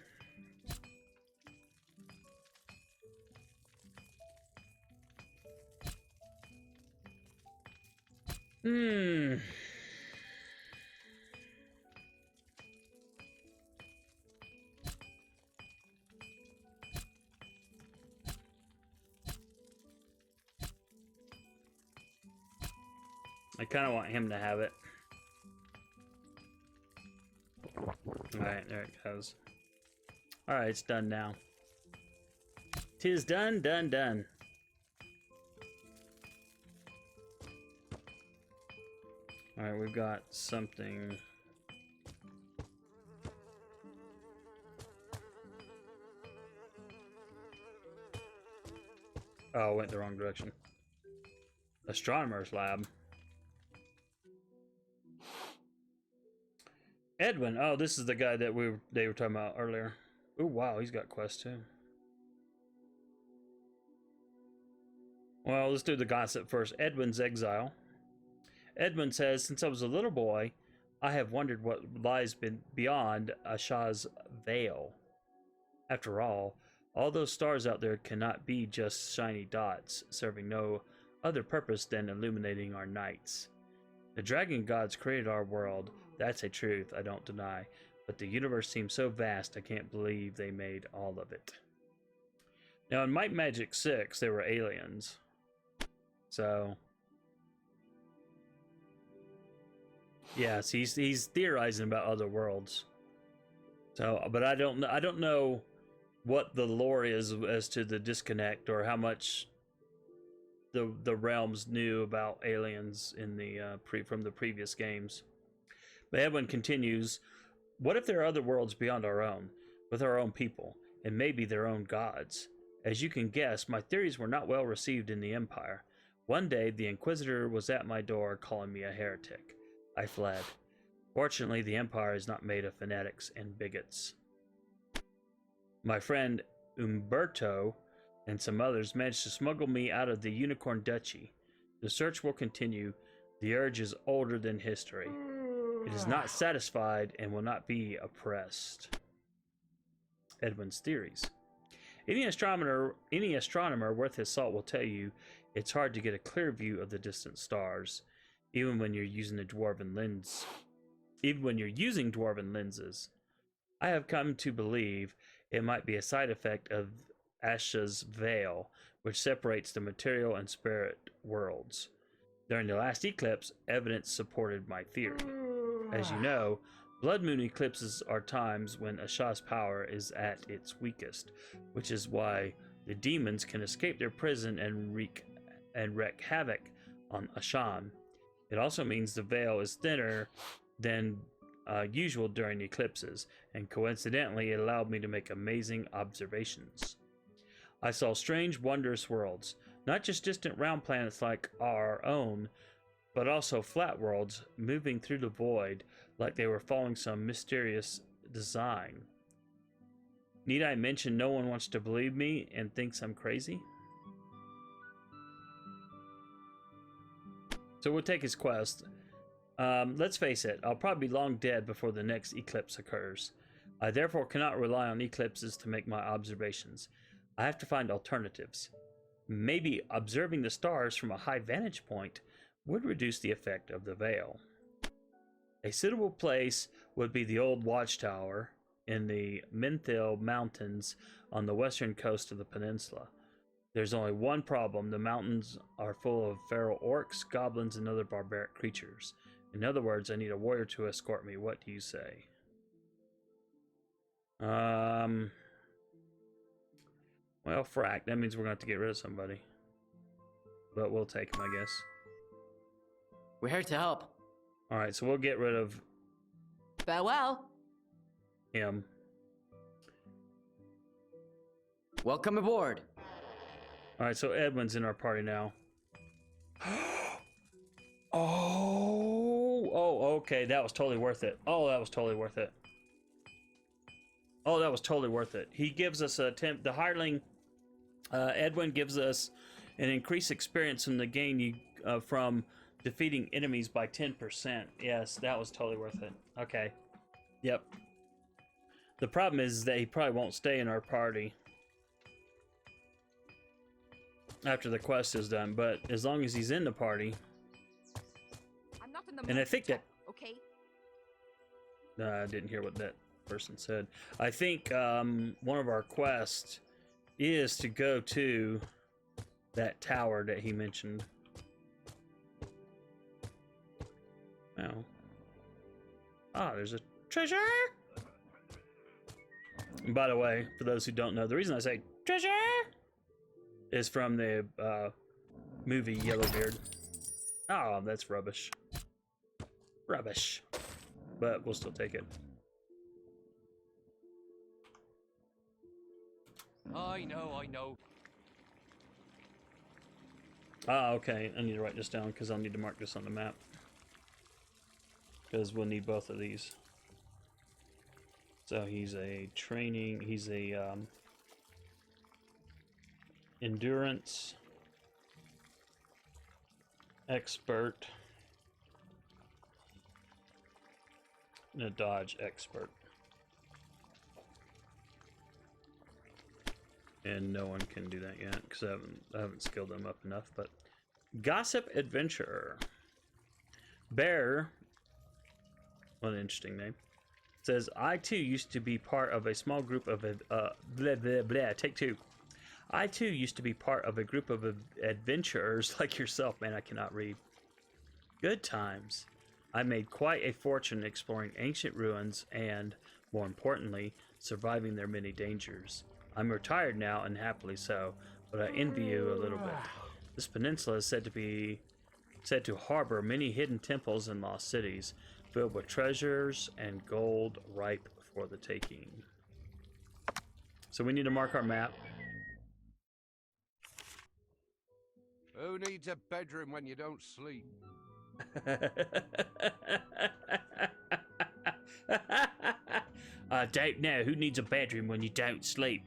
I kind of want him to have it. Alright, there it goes. Alright, it's done now. 'Tis done, done, done. Alright, we've got something. Oh, I went the wrong direction. Astronomer's lab. Edwin. Oh, this is the guy that they were talking about earlier. Oh, wow, he's got quests too. Well, let's do the gossip first. Edwin's exile. Edwin says, since I was a little boy, I have wondered what lies beyond Asha's veil. After all those stars out there cannot be just shiny dots, serving no other purpose than illuminating our nights. The dragon gods created our world. That's a truth I don't deny, but the universe seems so vast I can't believe they made all of it. Now in Might Magic 6 there were aliens. So yes, he's theorizing about other worlds. So, but I don't know what the lore is as to the disconnect or how much the realms knew about aliens in the from the previous games. But Edwin continues, what if there are other worlds beyond our own, with our own people, and maybe their own gods? As you can guess, my theories were not well received in the Empire. One day, the Inquisitor was at my door calling me a heretic. I fled. Fortunately, the Empire is not made of fanatics and bigots. My friend Umberto and some others managed to smuggle me out of the Unicorn Duchy. The search will continue. The urge is older than history. It is not satisfied and will not be oppressed. Edwin's theories. Any astronomer worth his salt will tell you it's hard to get a clear view of the distant stars, even when you're using dwarven lenses. I have come to believe it might be a side effect of Asha's veil, which separates the material and spirit worlds. During the last eclipse, evidence supported my theory. As you know, blood moon eclipses are times when Asha's power is at its weakest, which is why the demons can escape their prison and wreak havoc on Ashan. It also means the veil is thinner than usual during eclipses, and coincidentally it allowed me to make amazing observations. I saw strange, wondrous worlds, not just distant round planets like our own, but also flat worlds moving through the void like they were following some mysterious design. Need I mention no one wants to believe me and thinks I'm crazy? So we'll take his quest. Let's face it, I'll probably be long dead before the next eclipse occurs. I therefore cannot rely on eclipses to make my observations. I have to find alternatives. Maybe observing the stars from a high vantage point would reduce the effect of the veil. A suitable place would be the old watchtower in the Menthil Mountains on the western coast of the peninsula. There's only one problem. The mountains are full of feral orcs, goblins, and other barbaric creatures. In other words, I need a warrior to escort me. What do you say? Well, frack. That means we're going to have to get rid of somebody. But we'll take him, I guess. We're here to help. Alright, so we'll get rid of Farewell. him. Welcome aboard. Alright, so Edwin's in our party now. Oh, okay. That was totally worth it. Oh, that was totally worth it. Oh, that was totally worth it. He gives us a temp. The hireling, Edwin, gives us an increased experience from the gain you from defeating enemies by 10%. Yes, that was totally worth it. Okay. Yep. The problem is that he probably won't stay in our party after the quest is done, but as long as he's in the party. I'm not in the And I think that okay. I didn't hear what that person said. I think one of our quests is to go to that tower that he mentioned. Oh. Ah, there's a treasure! And by the way, for those who don't know, the reason I say treasure is from the movie Yellowbeard. Oh, that's rubbish. Rubbish. But we'll still take it. I know. Ah, okay. I need to write this down because I'll need to mark this on the map. Because we'll need both of these. So he's a training, he's a endurance expert and a dodge expert. And no one can do that yet because I haven't skilled them up enough. But gossip adventurer, Bear. What an interesting name. It says, I too used to be part of a small group of blah blah blah. Take two. I too used to be part of a group of adventurers like yourself. Man, I cannot read. Good times. I made quite a fortune exploring ancient ruins and, more importantly, surviving their many dangers. I'm retired now, and happily so, but I envy you a little bit. This peninsula is said to harbor many hidden temples and lost cities, filled with treasures and gold ripe for the taking. So we need to mark our map. Who needs a bedroom when you don't sleep? I don't know. Who needs a bedroom when you don't sleep?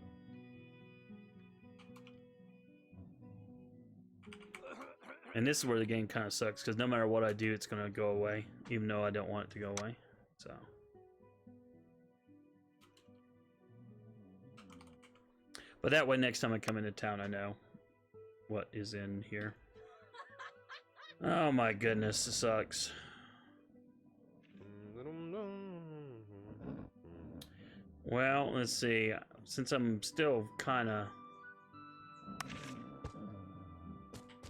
And this is where the game kind of sucks, because no matter what I do, it's going to go away, even though I don't want it to go away. So, but that way, next time I come into town, I know what is in here. Oh my goodness, this sucks. Well, let's see. Since I'm still kind of...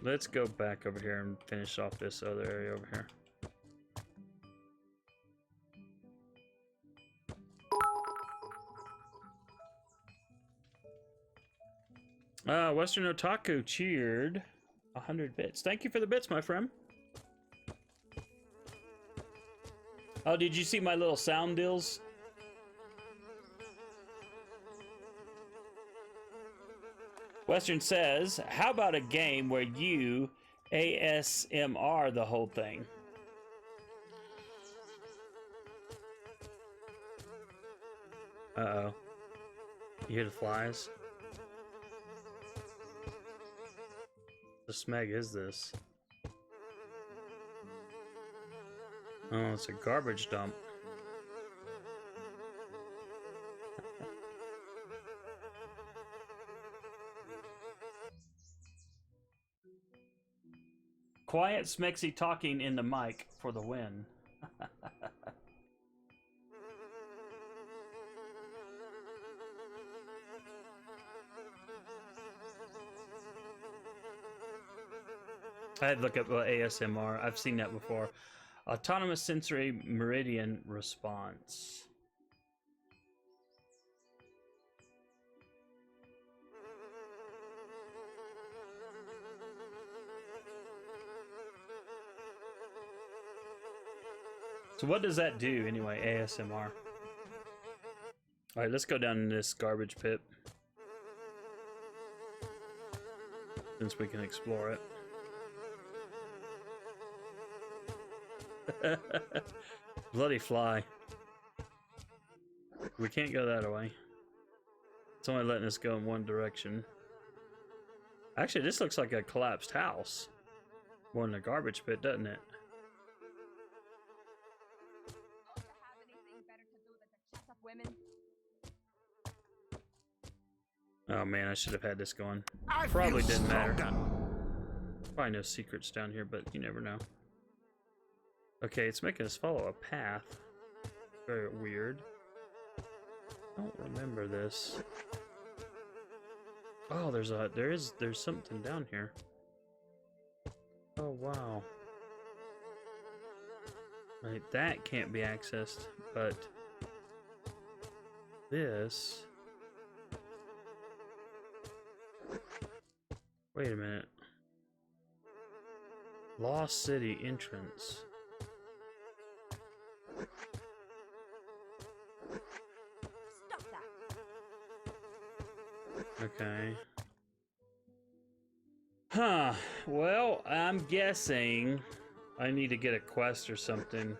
Let's go back over here and finish off this other area over here. Western Otaku cheered 100 bits. Thank you for the bits, my friend. Oh, did you see my little sound deals? Western says, how about a game where you ASMR the whole thing? Uh-oh. You hear the flies? The smeg is this? Oh, it's a garbage dump. Quiet, smexy talking in the mic for the win. I had to look up ASMR. I've seen that before. Autonomous sensory meridian response. So what does that do anyway, ASMR? Alright, let's go down in this garbage pit. Since we can explore it. Bloody fly. We can't go that way. It's only letting us go in one direction. Actually, this looks like a collapsed house. More than a garbage pit, doesn't it? Don't you have anything better to do than to chat up women? Oh man, I should have had this going. I Probably feel didn't matter. stronger. Probably no secrets down here, but you never know. Okay, it's making us follow a path. Very weird. I don't remember this. Oh, there's something down here. Oh wow. Right, that can't be accessed, but this. Wait a minute. Lost City entrance. Stop that. Okay. Huh. Well, I'm guessing I need to get a quest or something.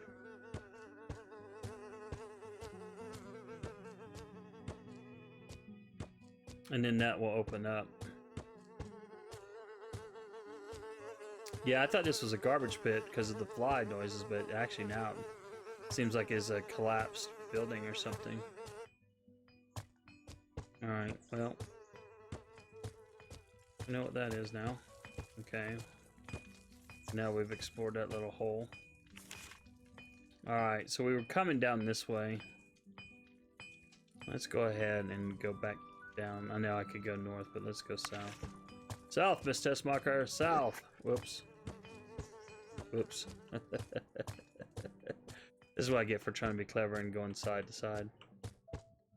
And then that will open up. Yeah, I thought this was a garbage pit because of the fly noises, but actually now it seems like it's a collapsed building or something. Alright, well. I know what that is now. Okay. Now we've explored that little hole. Alright, so we were coming down this way. Let's go ahead and go back down. I know I could go north, but let's go south. South, Miss Tessmacher, south! Whoops. Whoops. This is what I get for trying to be clever and going side to side.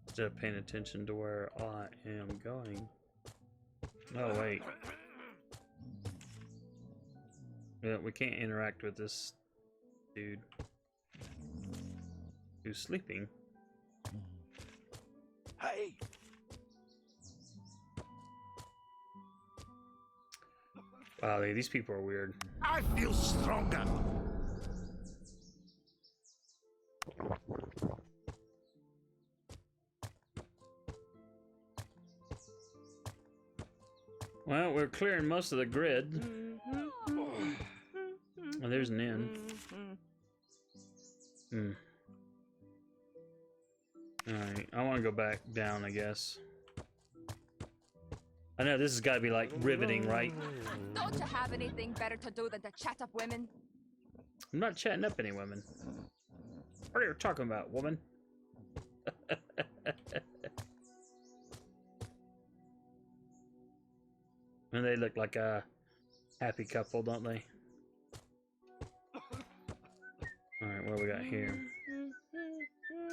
Instead of paying attention to where I am going. Oh, wait. Yeah, we can't interact with this dude who's sleeping. Hey! Wow, these people are weird. I feel stronger. Well, we're clearing most of the grid. Oh, there's an inn. Alright, I want to go back down, I guess. I know this has got to be like riveting, right? Don't you have anything better to do than to chat up women? I'm not chatting up any women. What are you talking about, woman? And they look like a happy couple, don't they? Alright, what do we got here?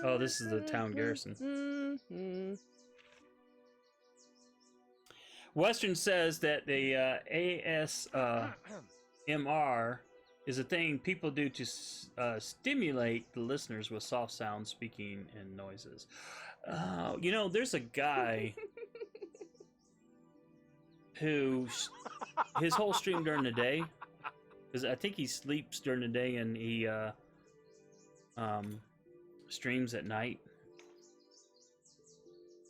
Oh, this is the town garrison. Western says that the ASMR is a thing people do to stimulate the listeners with soft sounds, speaking, and noises. You know, there's a guy who his whole stream during the day, because I think he sleeps during the day and he streams at night.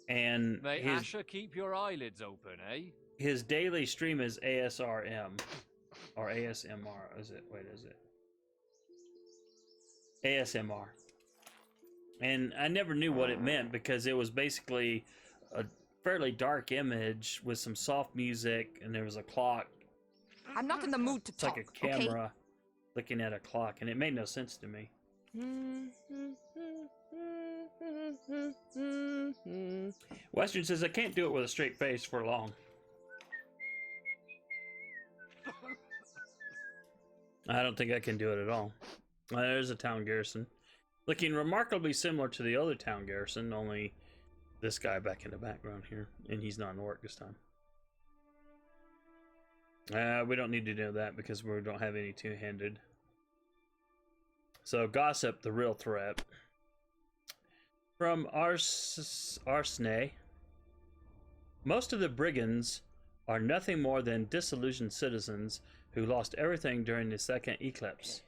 And May Asher keep your eyelids open, eh? his daily stream is ASRM or ASMR. Is it? Wait, is it? ASMR. And I never knew what it meant because it was basically a fairly dark image with some soft music, and there was a clock. I'm not in the mood to It's talk. like a camera looking at a clock, and it made no sense to me. Western says I can't do it with a straight face for long. I don't think I can do it at all. There's a town garrison. Looking remarkably similar to the other town garrison, only this guy back in the background here. And he's not an orc this time. We don't need to do that because we don't have any two-handed. So, gossip, the real threat. From Arsene. Most of the brigands are nothing more than disillusioned citizens who lost everything during the second eclipse.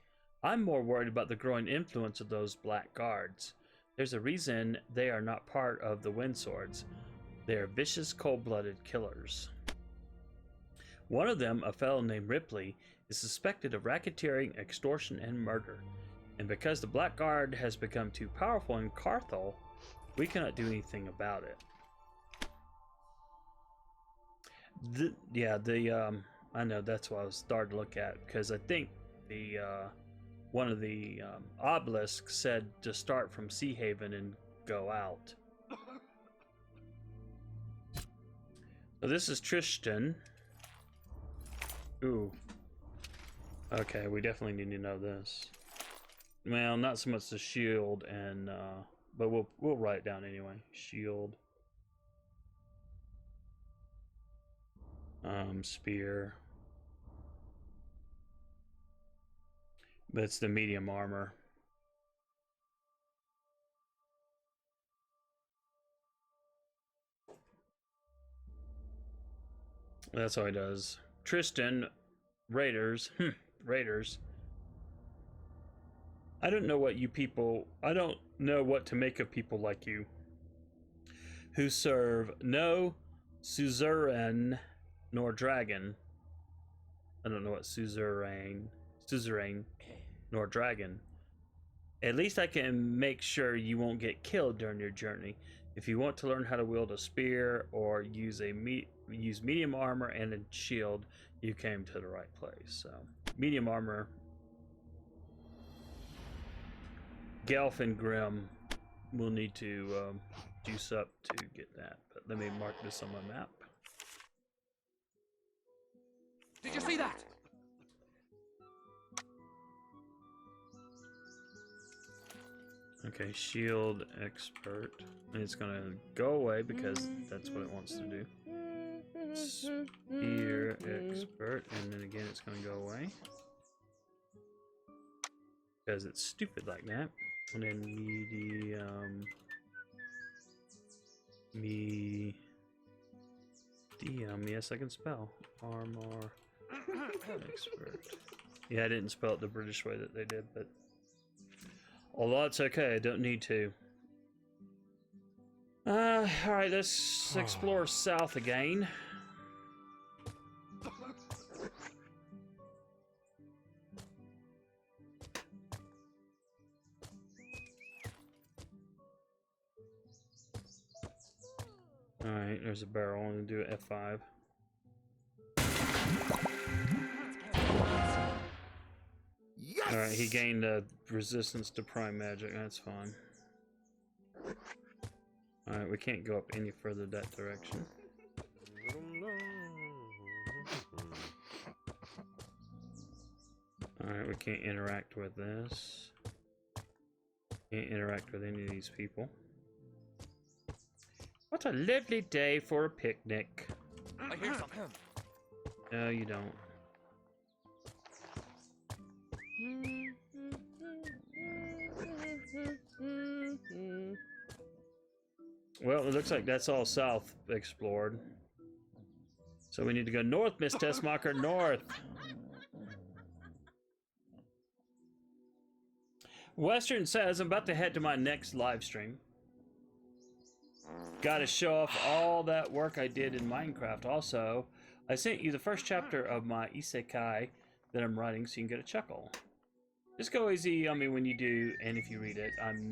I'm more worried about the growing influence of those black guards. There's a reason they are not part of the Windswords. They are vicious, cold-blooded killers. One of them, a fellow named Ripley, is suspected of racketeering, extortion, and murder. And because the Black Guard has become too powerful in Carthel, we cannot do anything about it. I know that's what I was starting to look at, because I think the one of the obelisks said to start from Seahaven and go out. So this is Tristan. Ooh. Okay, we definitely need to know this. Well, not so much the shield and but we'll write it down anyway. Shield. Spear. But it's the medium armor. That's how he does. Tristan, Raiders. Raiders. I don't know what to make of people like you who serve no suzerain nor dragon. I don't know what suzerain nor dragon. At least I can make sure you won't get killed during your journey. If you want to learn how to wield a spear or use medium armor and a shield, you came to the right place. So, medium armor. Gelf and Grim will need to juice up to get that. But let me mark this on my map. Did you see that? Okay, shield expert. And it's gonna go away because that's what it wants to do. Spear expert, and then again it's gonna go away. Because it's stupid like that. And then medium. Yes, I can spell. Armor expert. Yeah, I didn't spell it the British way that they did, but although it's okay, I don't need to. Alright, let's explore south again. Alright, there's a barrel. I'm gonna do F5. Yes! Alright, he gained resistance to prime magic. That's fine. Alright, we can't go up any further that direction. Alright, we can't interact with this. Can't interact with any of these people. What a lovely day for a picnic. I hear something. No, you don't. Well, it looks like that's all south explored. So we need to go north, Miss Tessmacher, north. Western says, I'm about to head to my next live stream. Gotta show off all that work I did in Minecraft. Also, I sent you the first chapter of my isekai that I'm writing so you can get a chuckle. Just go easy on me when you do, and if you read it, I'm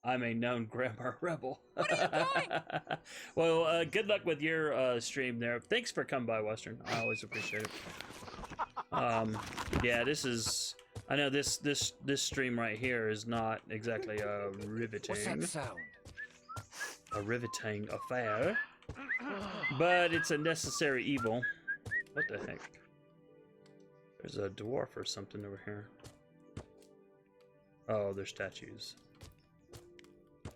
a known grammar rebel. What are you doing? Well, good luck with your stream there. Thanks for coming by, Western. I always appreciate it. Yeah, this is... I know this stream right here is not exactly a riveting... What's that sound? A riveting affair, but it's a necessary evil. What the heck? There's a dwarf or something over here. Oh, they're statues.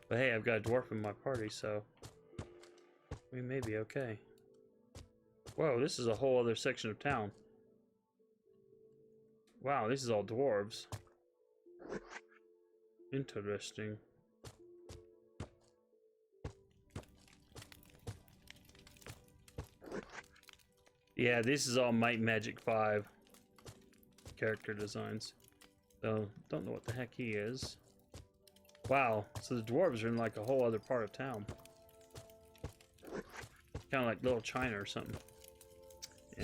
But hey, I've got a dwarf in my party, so we may be okay. Whoa, this is a whole other section of town. Wow, this is all dwarves. Interesting. Yeah, this is all Might and Magic 5 character designs. So, don't know what the heck he is. Wow, so the dwarves are in like a whole other part of town. Kind of like Little China or something.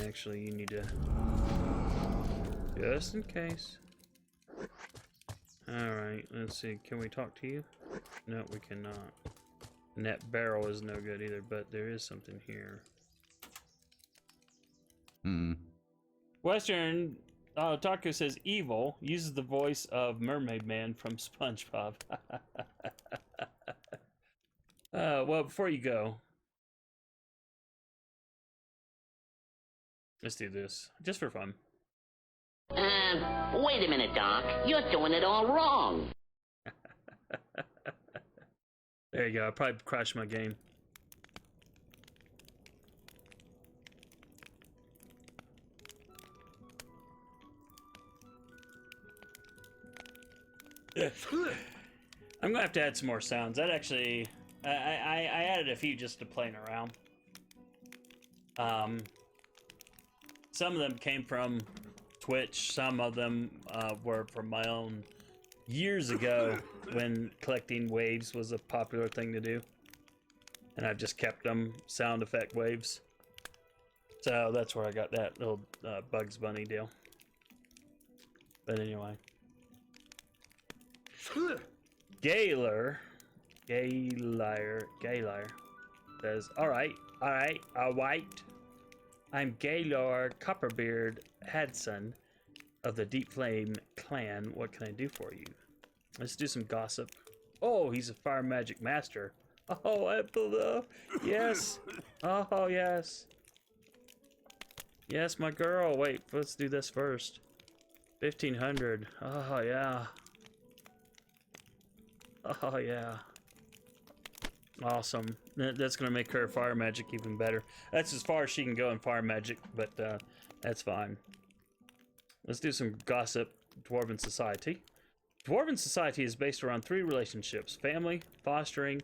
Actually, you need to... just in case. Alright, let's see. Can we talk to you? No, we cannot. And that barrel is no good either, but there is something here. Western Taco says evil uses the voice of Mermaid Man from SpongeBob. Well, before you go, let's do this just for fun. Wait a minute, Doc. You're doing it all wrong. There you go. I probably crashed my game. I'm gonna have to add some more sounds. That actually, I added a few just to playing around. Some of them came from Twitch. Some of them were from my own years ago when collecting waves was a popular thing to do, and I've just kept them sound effect waves. So that's where I got that little Bugs Bunny deal. But anyway. Gaylor says, all right, I'm Gaylor Copperbeard Hadson of the Deep Flame clan. What can I do for you? Let's do some gossip. Oh, he's a fire magic master. Oh, Apple, yes. Oh, yes. Yes, my girl. Wait, let's do this first. 1500. Oh, yeah. Oh, yeah. Awesome. That's going to make her fire magic even better. That's as far as she can go in fire magic, but that's fine. Let's do some gossip. Dwarven society. Dwarven society is based around 3 relationships: family, fostering,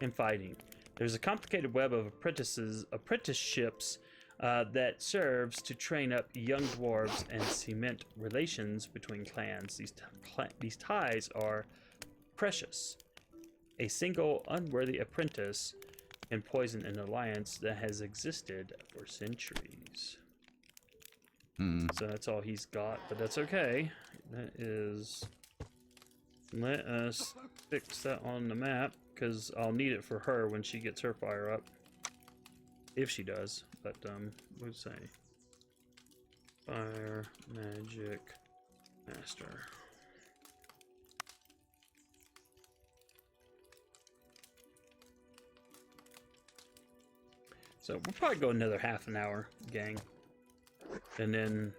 and fighting. There's a complicated web of apprenticeships that serves to train up young dwarves and cement relations between clans. These ties are precious. A single unworthy apprentice can poison an alliance that has existed for centuries. So that's all he's got, but that's okay. That is... let us fix that on the map, because I'll need it for her when she gets her fire up. If she does, but we'll say fire magic master. So we'll probably go another half an hour, gang, and then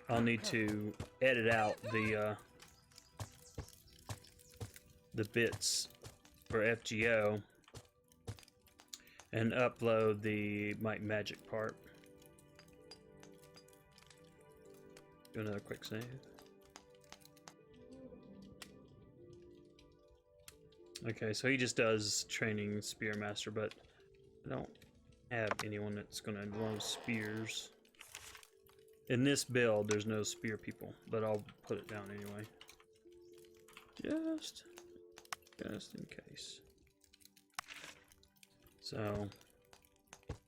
I'll need to edit out the bits for FGO and upload the Might and Magic part. Do another quick save. Okay, so he just does training Spearmaster, but I don't have anyone that's gonna learn spears. In this build, there's no spear people, but I'll put it down anyway. Just in case. So,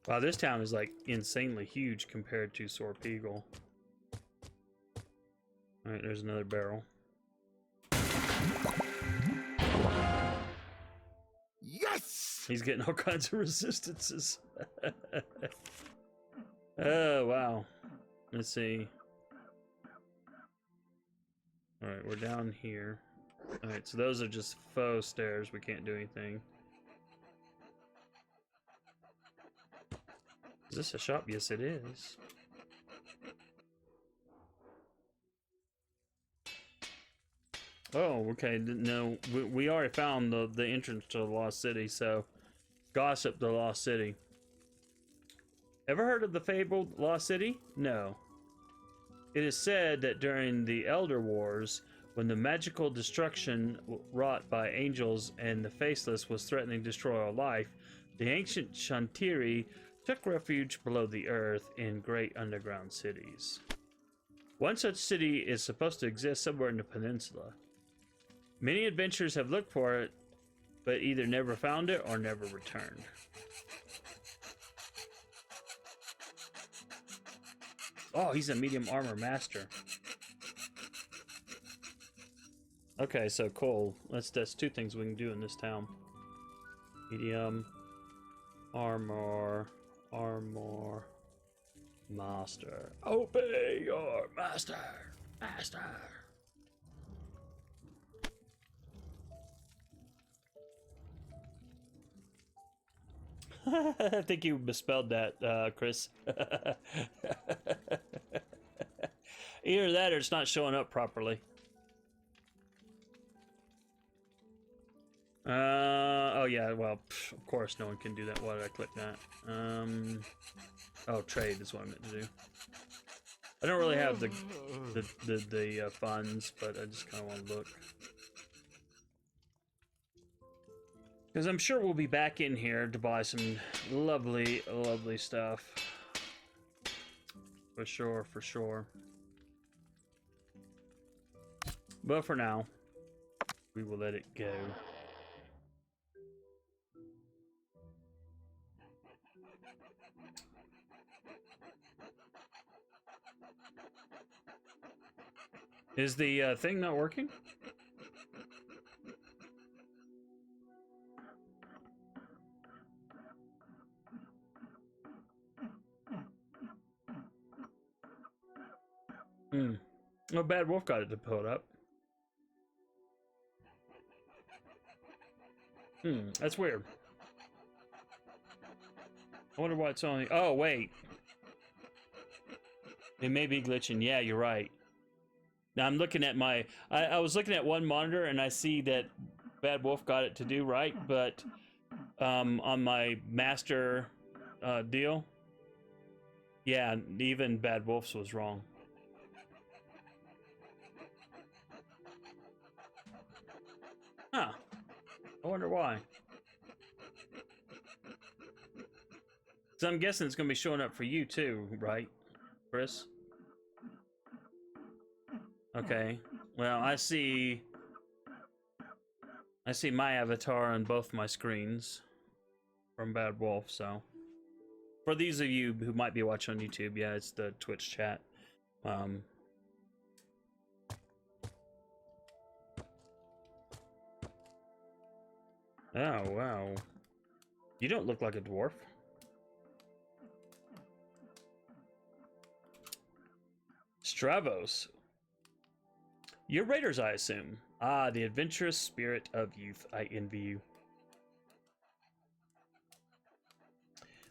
wow, this town is like insanely huge compared to Sorpeagle. Alright, there's another barrel. Yes! He's getting all kinds of resistances. Oh, wow. Let's see. Alright, we're down here. Alright, so those are just faux stairs. We can't do anything. Is this a shop? Yes, it is. Oh, okay. No, we already found the entrance to the Lost City, so gossip the Lost City. Ever heard of the fabled Lost City? No. It is said that during the Elder Wars, when the magical destruction wrought by angels and the Faceless was threatening to destroy all life, the ancient Shantiri took refuge below the earth in great underground cities. One such city is supposed to exist somewhere in the peninsula. Many adventurers have looked for it, but either never found it or never returned. Oh, he's a medium armor master. Okay, so cool. That's two things we can do in this town. Medium armor master. Obey your master. I think you misspelled that, Chris. Either that or it's not showing up properly. Oh yeah, well, of course no one can do that. Why did I click that? Oh, trade is what I meant to do. I don't really have the funds, but I just kind of want to look. Because I'm sure we'll be back in here to buy some lovely stuff. For sure. But for now, we will let it go. Is the thing not working? Oh, Bad Wolf got it to pull it up. That's weird. I wonder why it's only... Oh, wait. It may be glitching. Yeah, you're right. Now I'm looking at my... I was looking at one monitor and I see that Bad Wolf got it to do right, but on my master deal, yeah, even Bad Wolf's was wrong. Huh. I wonder why. So I'm guessing it's going to be showing up for you too, right, Chris? Okay. Well, I see my avatar on both my screens from Bad Wolf, so for these of you who might be watching on YouTube, yeah, it's the Twitch chat. Oh, wow. You don't look like a dwarf. Stravos. You're raiders, I assume. Ah, the adventurous spirit of youth. I envy you.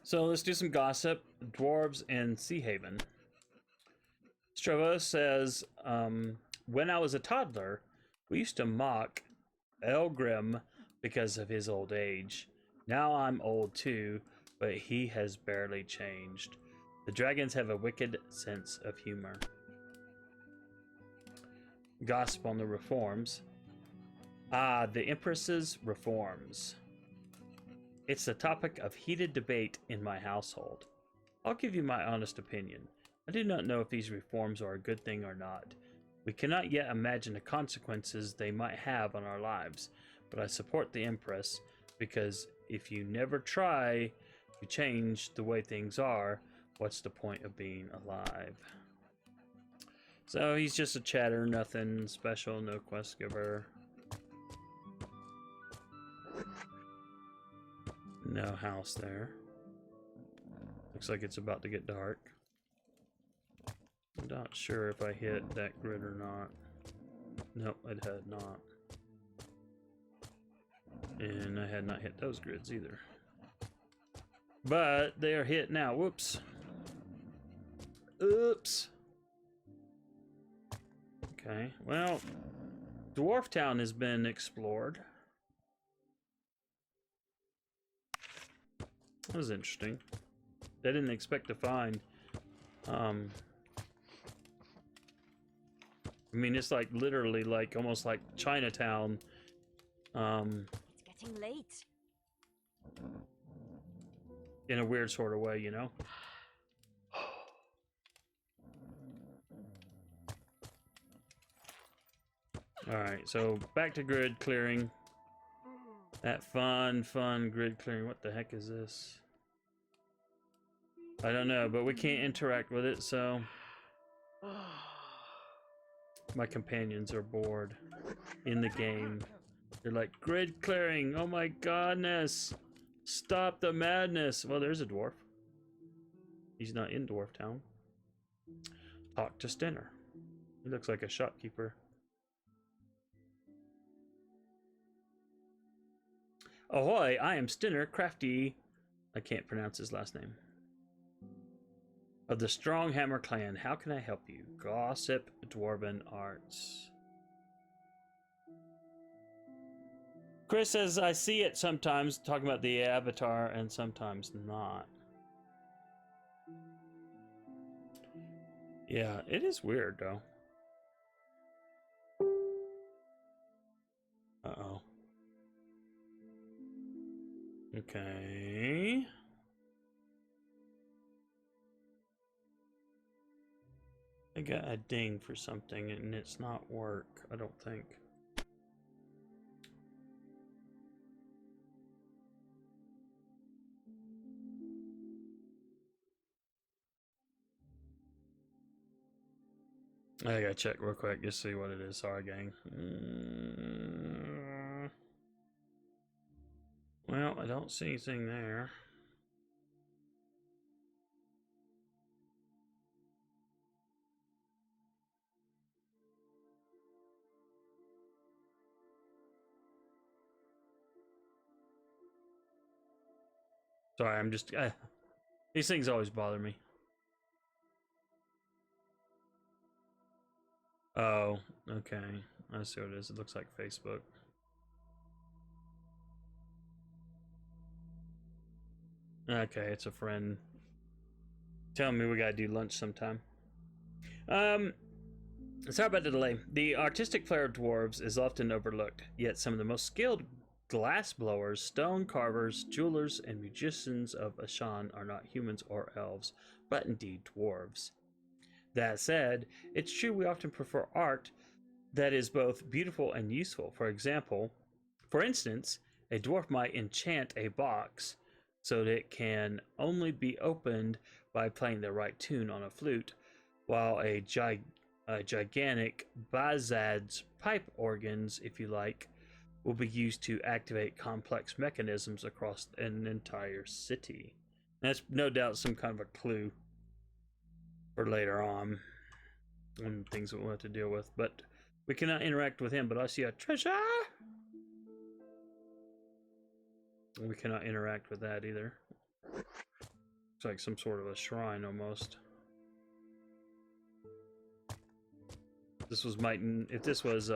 So let's do some gossip. Dwarves and Seahaven. Stravos says, when I was a toddler, we used to mock Elgrim because of his old age. Now I'm old too, but he has barely changed. The dragons have a wicked sense of humor. Gossip on the reforms. Ah, the Empress's reforms. It's the topic of heated debate in my household. I'll give you my honest opinion. I do not know if these reforms are a good thing or not. We cannot yet imagine the consequences they might have on our lives, but I support the Empress because if you never try to change the way things are, what's the point of being alive? So he's just a chatter, nothing special, no quest giver. No house there. Looks like it's about to get dark. I'm not sure if I hit that grid or not. Nope, it had not. And I had not hit those grids either. But they are hit now. Whoops. Oops. Okay, well, Dwarf Town has been explored. That was interesting. I didn't expect to find. I mean, it's like literally like almost like Chinatown. It's getting late. In a weird sort of way, you know? Alright, so back to grid clearing. That fun grid clearing. What the heck is this? I don't know, but we can't interact with it, so... My companions are bored in the game. They're like, grid clearing! Oh my godness! Stop the madness! Well, there's a dwarf. He's not in Dwarf Town. Talk to Stinner. He looks like a shopkeeper. Ahoy, I am Stinner Crafty. I can't pronounce his last name. Of the Stronghammer clan, how can I help you? Gossip Dwarven Arts. Chris says, I see it sometimes, talking about the avatar, and sometimes not. Yeah, it is weird, though. Uh-oh. Okay. I got a ding for something, and it's not work, I don't think. I gotta check real quick, just see what it is. Sorry, gang. Well, I don't see anything there. Sorry, I'm just... these things always bother me. Oh, okay. I see what it is. It looks like Facebook. Okay, it's a friend. Telling me we gotta do lunch sometime. Sorry about the delay. The artistic flair of dwarves is often overlooked, yet some of the most skilled glass blowers, stone carvers, jewelers, and musicians of Ashan are not humans or elves, but indeed dwarves. That said, it's true we often prefer art that is both beautiful and useful. For instance, a dwarf might enchant a box so that it can only be opened by playing the right tune on a flute, while a gigantic Bazad's pipe organs, if you like, will be used to activate complex mechanisms across an entire city. That's no doubt some kind of a clue for later on, and things that we'll have to deal with. But we cannot interact with him, but I see a treasure! We cannot interact with that either. It's like some sort of a shrine almost. This was if this was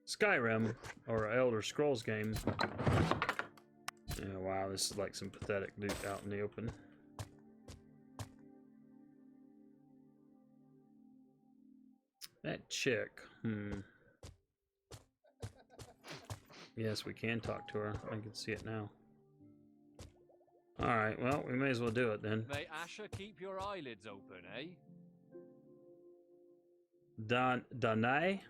Skyrim or Elder Scrolls game. Yeah, wow, this is like some pathetic loot out in the open. That chick, Yes, we can talk to her. I can see it now. Alright, well, we may as well do it then. May Asher keep your eyelids open, eh? Danai?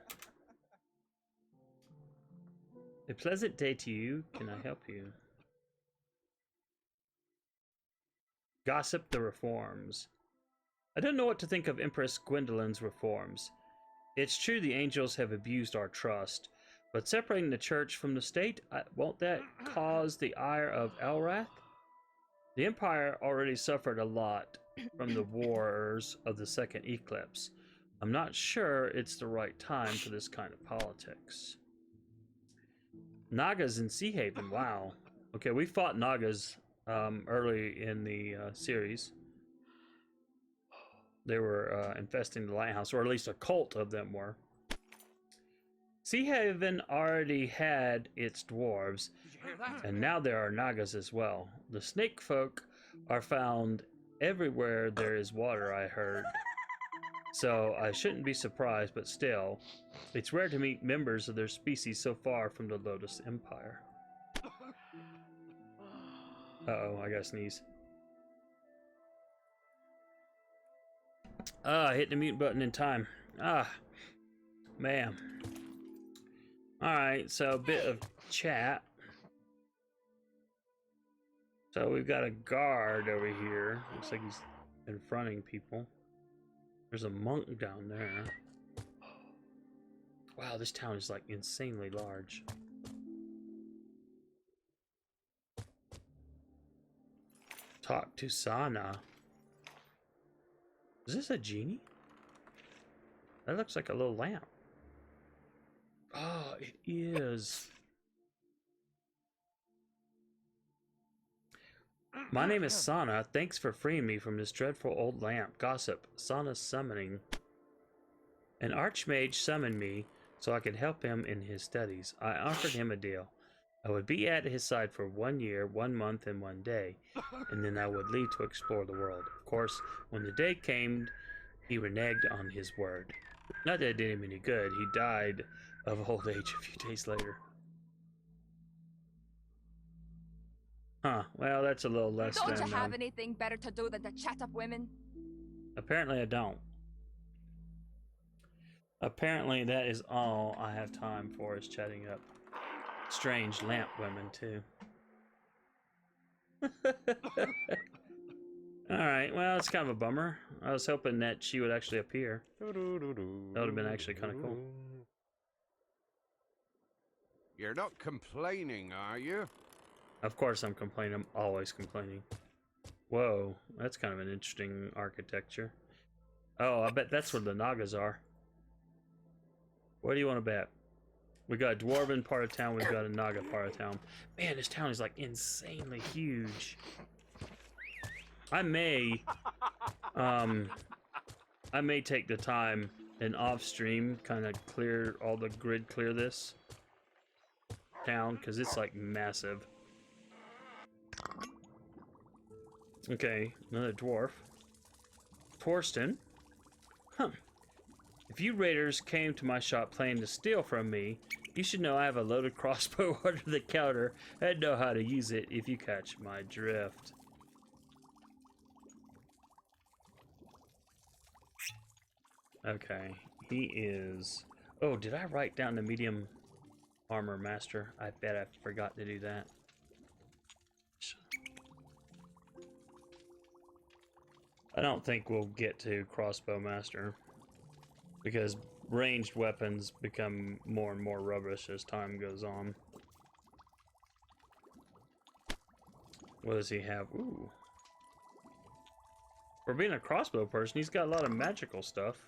A pleasant day to you. Can I help you? Gossip the reforms. I don't know what to think of Empress Gwendolyn's reforms. It's true the angels have abused our trust, but separating the church from the state, won't that cause the ire of Elrath? The Empire already suffered a lot from the wars of the Second Eclipse. I'm not sure it's the right time for this kind of politics. Nagas in Seahaven, wow. Okay, we fought Nagas early in the series. They were infesting the lighthouse, or at least a cult of them were. Seahaven already had its dwarves, and now there are Nagas as well. The snake folk are found everywhere there is water, I heard. So I shouldn't be surprised, but still, it's rare to meet members of their species so far from the Lotus Empire. Uh-oh, I gotta sneeze. I hit the mute button in time. Man. Alright, so a bit of chat. So we've got a guard over here. Looks like he's confronting people. There's a monk down there. Wow, this town is like insanely large. Talk to Sana. Is this a genie? That looks like a little lamp. Oh, it is. My name is Sana. Thanks for freeing me from this dreadful old lamp. Gossip. Sana's summoning. An archmage summoned me so I could help him in his studies. I offered him a deal. I would be at his side for 1 year, 1 month, and 1 day, and then I would leave to explore the world. Of course, when the day came, he reneged on his word. Not that it did him any good. He died of old age a few days later. Huh, well, that's a little less Don't than... you have anything better to do than to chat up women? Apparently I don't. Apparently that is all I have time for, is chatting up strange lamp women, too. Alright, well, it's kind of a bummer. I was hoping that she would actually appear. That would have been actually kind of cool. You're not complaining, are you? Of course I'm complaining. I'm always complaining. Whoa, that's kind of an interesting architecture. Oh, I bet that's where the Nagas are. What do you want to bet? We got a dwarven part of town, we've got a Naga part of town. Man, this town is like insanely huge. I may take the time and off stream kind of clear all the grid, clear this town, because it's like massive. Okay, another dwarf. Torsten. Huh. If you raiders came to my shop planning to steal from me, you should know I have a loaded crossbow under the counter and know how to use it, if you catch my drift. Okay, he is... Oh, did I write down the medium armor master? I bet I forgot to do that. I don't think we'll get to crossbow master, because ranged weapons become more and more rubbish as time goes on. What does he have? Ooh. For being a crossbow person, he's got a lot of magical stuff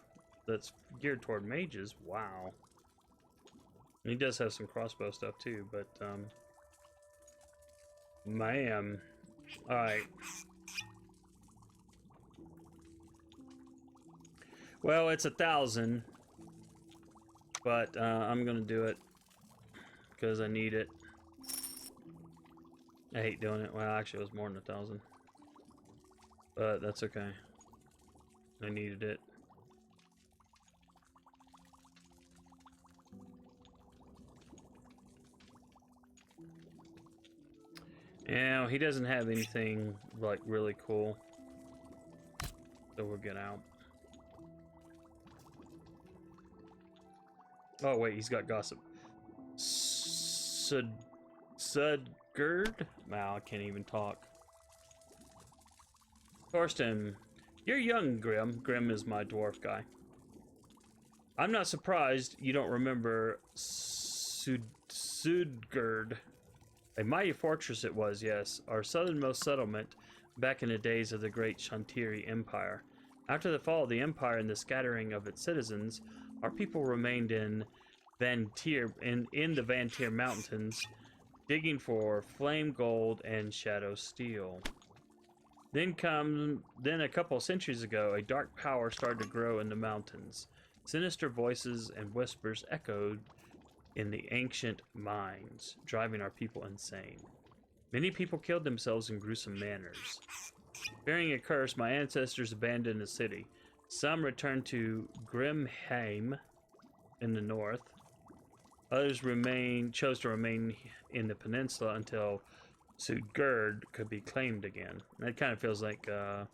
that's geared toward mages. Wow. And he does have some crossbow stuff too, but man. Alright. Well, it's 1,000, but I'm gonna do it because I need it. I hate doing it. Well, actually, it was more than 1,000, but that's okay. I needed it. Yeah, he doesn't have anything like really cool, so we'll get out. Oh wait, he's got gossip. Sudgerd? Wow, I can't even talk. Torsten, you're young, Grim. Grim is my dwarf guy. I'm not surprised you don't remember Sudgerd. A mighty fortress it was, yes. Our southernmost settlement back in the days of the great Shantiri Empire. After the fall of the Empire and the scattering of its citizens, our people remained in Vantir, in the Vantir Mountains, digging for flame gold and shadow steel. Then a couple of centuries ago, a dark power started to grow in the mountains. Sinister voices and whispers echoed in the ancient mines, driving our people insane. Many people killed themselves in gruesome manners. Fearing a curse, my ancestors abandoned the city. Some returned to Grimheim in the north. Others chose to remain in the peninsula until Sudgerd could be claimed again. That kind of feels like a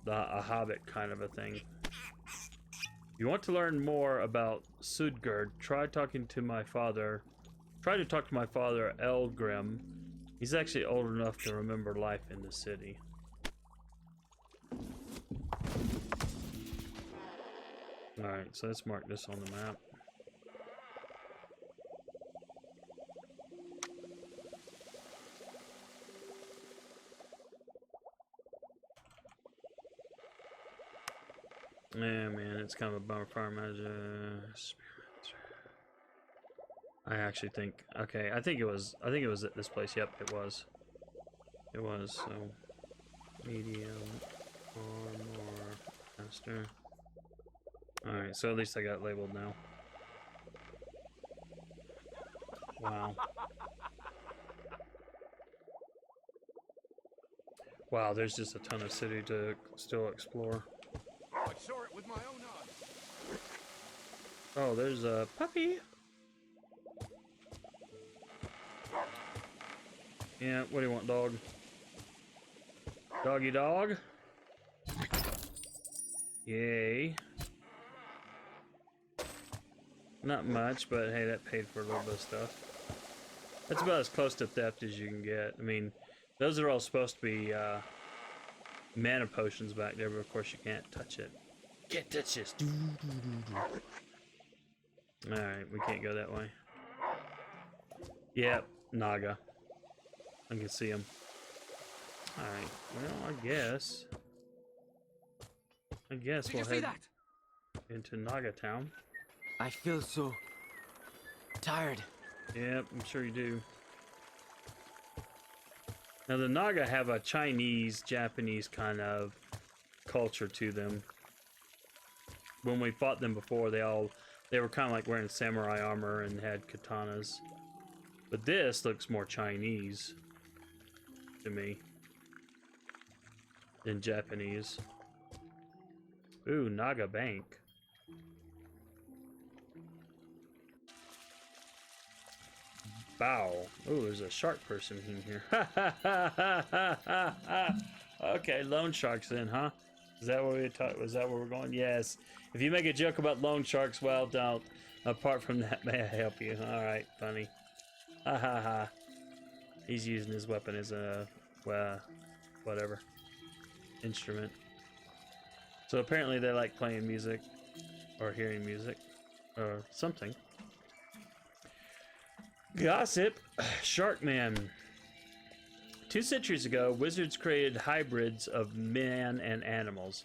Hobbit kind of a thing. If you want to learn more about Sudgerd, try to talk to my father, Elgrim. He's actually old enough to remember life in the city. Alright, so let's mark this on the map. Yeah, man, it's kind of a bummer farm as I actually think, okay, I think it was at this place. Yep, it was. It was, so medium or more master. Alright, so at least I got it labeled now. Wow. Wow, there's just a ton of city to still explore. I saw it with my own eyes. Oh, there's a puppy. Yeah, what do you want, dog? Doggy dog? Yay. Not much, but hey, that paid for a little bit of stuff. That's about as close to theft as you can get. I mean, those are all supposed to be mana potions back there, but of course you can't touch it. Can't touch this. Alright, we can't go that way. Yep, Naga. I can see him. Alright, well, I guess we'll head into Naga Town. I feel so tired. Yep, I'm sure you do. Now the Naga have a Chinese, Japanese kind of culture to them. When we fought them before, they were kind of like wearing samurai armor and had katanas. But this looks more Chinese to me than Japanese. Ooh, Naga Bank. Bow. Ooh, there's a shark person in here. Okay, loan sharks then, huh? Is that what we talked? Was that where we're going? Yes. If you make a joke about loan sharks, well, don't. Apart from that, may I help you? All right, funny. Ha ha ha. He's using his weapon as a, whatever, instrument. So apparently they like playing music, or hearing music, or something. Gossip. Sharkman. 2 centuries ago, wizards created hybrids of man and animals.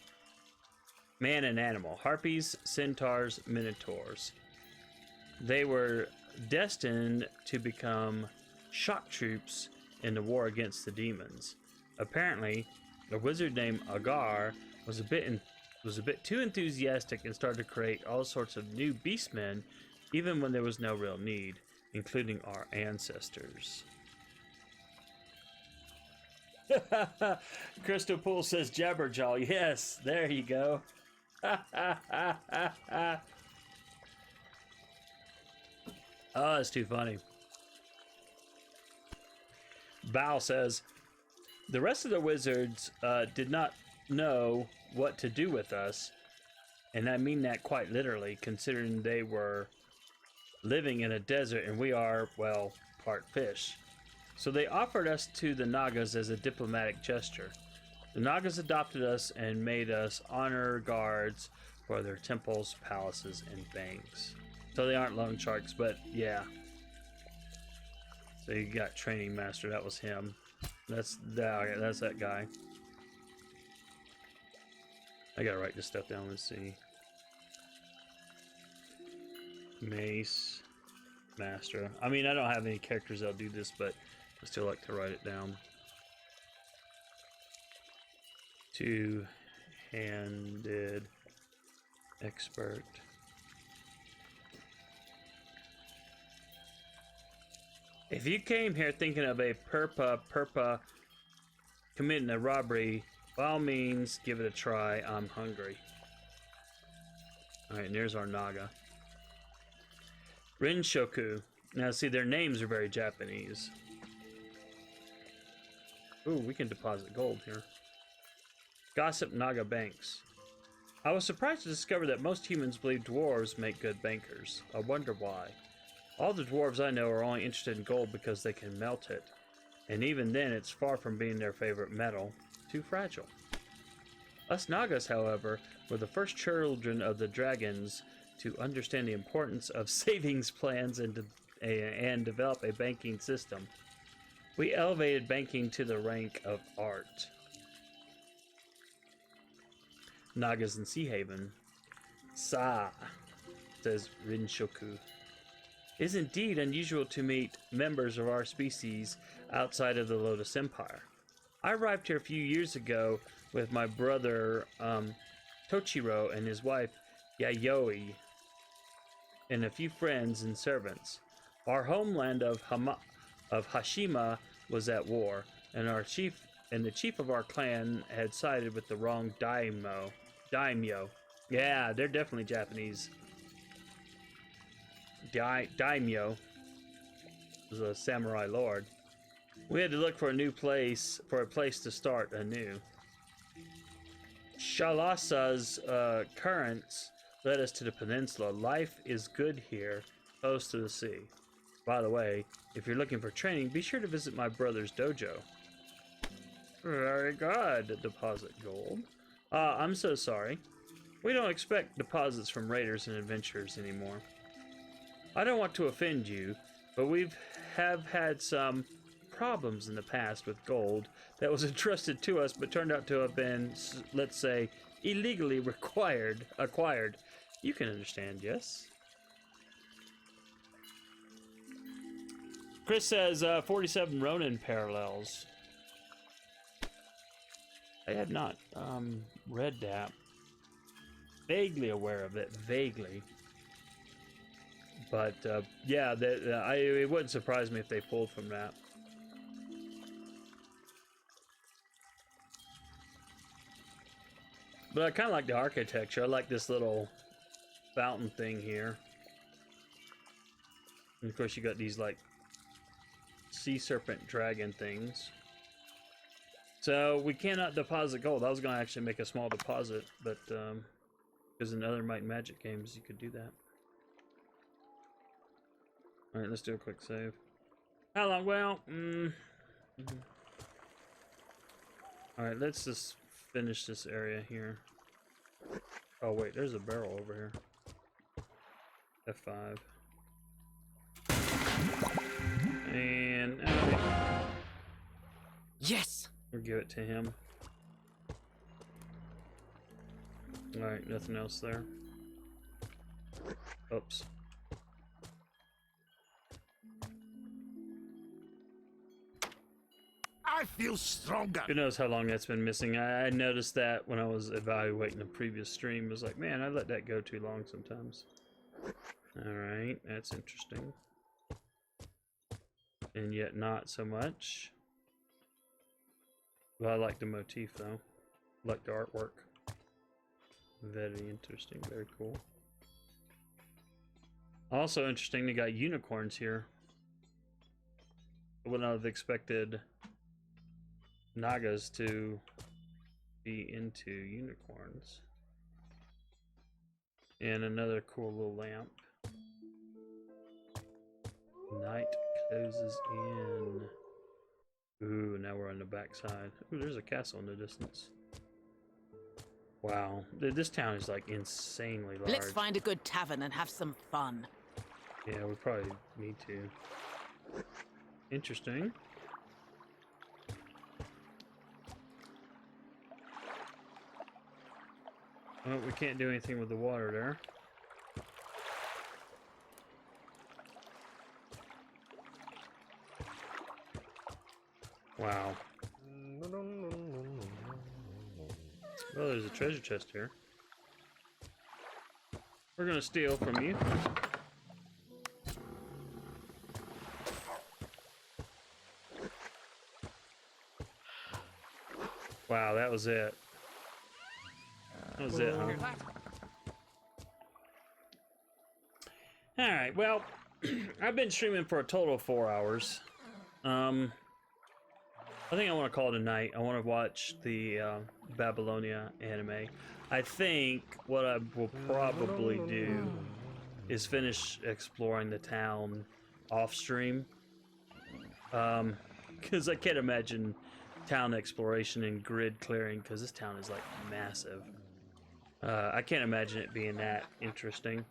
Man and animal. Harpies, centaurs, minotaurs. They were destined to become shock troops in the war against the demons. Apparently, a wizard named Agar was a bit too enthusiastic and started to create all sorts of new beastmen, even when there was no real need, including our ancestors. Crystal Pool says Jabberjaw. Yes, there you go. Oh, that's too funny. Bao says, the rest of the wizards did not know what to do with us, and I mean that quite literally, considering they were living in a desert and we are, well, part fish. So they offered us to the Nagas as a diplomatic gesture. The Nagas adopted us and made us honor guards for their temples, palaces, and banks. So they aren't loan sharks, but yeah. So you got training master, that was him. That's that guy. I gotta write this stuff down, let's see. Mace, master. I mean, I don't have any characters that'll do this, but I still like to write it down. Two-handed expert. If you came here thinking of a perpa committing a robbery, by all means, give it a try. I'm hungry. Alright, and there's our Naga. Rinshoku. Now, see, their names are very Japanese. Ooh, we can deposit gold here. Gossip Naga Banks. I was surprised to discover that most humans believe dwarves make good bankers. I wonder why. All the dwarves I know are only interested in gold because they can melt it. And even then, it's far from being their favorite metal. Too fragile. Us Nagas, however, were the first children of the dragons to understand the importance of savings plans and develop a banking system. We elevated banking to the rank of art. Nagas in Seahaven. Sa, says Rinshoku. It is indeed unusual to meet members of our species outside of the Lotus Empire. I arrived here a few years ago with my brother Tochiro and his wife Yayoi, and a few friends and servants. Our homeland of Hashima was at war, and the chief of our clan had sided with the wrong daimyo. Yeah, they're definitely Japanese. Daimyo was a samurai lord. We had to look for a place to start anew. Shalasa's currents led us to the peninsula. Life is good here, close to the sea. By the way, if you're looking for training, be sure to visit my brother's dojo. Very good. Deposit gold. I'm so sorry. We don't expect deposits from raiders and adventurers anymore. I don't want to offend you, but have had some problems in the past with gold that was entrusted to us but turned out to have been, let's say, illegally acquired. You can understand, yes? Chris says 47 Ronin parallels. I had not read that. Vaguely aware of it, vaguely. But yeah, it wouldn't surprise me if they pulled from that. But I kind of like the architecture. I like this little fountain thing here. And of course you got these like sea serpent dragon things. So we cannot deposit gold. I was going to actually make a small deposit, but because in other Might and Magic games you could do that. Alright, let's do a quick save. How long? Well, Alright, let's just finish this area here. Oh wait, there's a barrel over here. F5. And Yes! we'll give it to him. Alright, nothing else there. Oops. I feel stronger. Who knows how long that's been missing. I noticed that when I was evaluating the previous stream. I was like, man, I let that go too long sometimes. Alright, that's interesting. And yet not so much. Well, I like the motif though. I like the artwork. Very interesting, very cool. Also interesting, they got unicorns here. I would not have expected Nagas to be into unicorns. And another cool little lamp. Night closes in. Ooh, now we're on the back side. Ooh, there's a castle in the distance. Wow, this town is like insanely large. Let's find a good tavern and have some fun. Yeah, we probably need to. Interesting. Well, we can't do anything with the water there. Wow. Well, there's a treasure chest here. We're gonna steal from you. Wow, that was it. That was it, huh? Alright, well, I've been streaming for a total of 4 hours. I think I want to call it a night. I want to watch the Babylonia anime. I think what I will probably do is finish exploring the town off stream. Because I can't imagine town exploration and grid clearing, because this town is like massive. I can't imagine it being that interesting.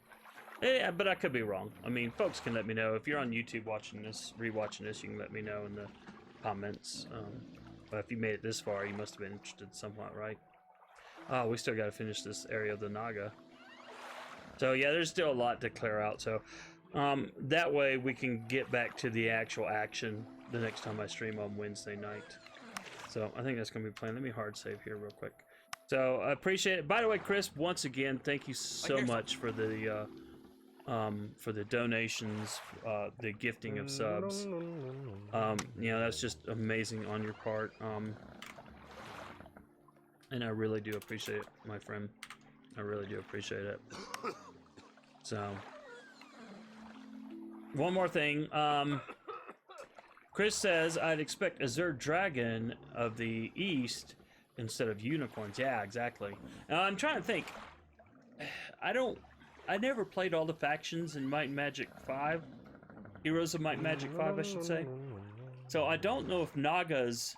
Yeah, but I could be wrong. I mean, folks can let me know. If you're on YouTube watching this, rewatching this, you can let me know in the comments. But if you made it this far, you must have been interested somewhat, right? Oh, we still got to finish this area of the Naga. So yeah, there's still a lot to clear out. So that way we can get back to the actual action the next time I stream on Wednesday night. So I think that's going to be planned. Let me hard save here real quick. So I appreciate it. By the way, Chris, once again, thank you so much for the donations, the gifting of subs. You know, that's just amazing on your part. And I really do appreciate it, my friend. I really do appreciate it. So, one more thing. Chris says, I'd expect Azure Dragon of the East instead of unicorns. Yeah, exactly. I'm trying to think. I never played all the factions in Might and Magic 5. Heroes of Might and Magic 5, I should say. So I don't know if Nagas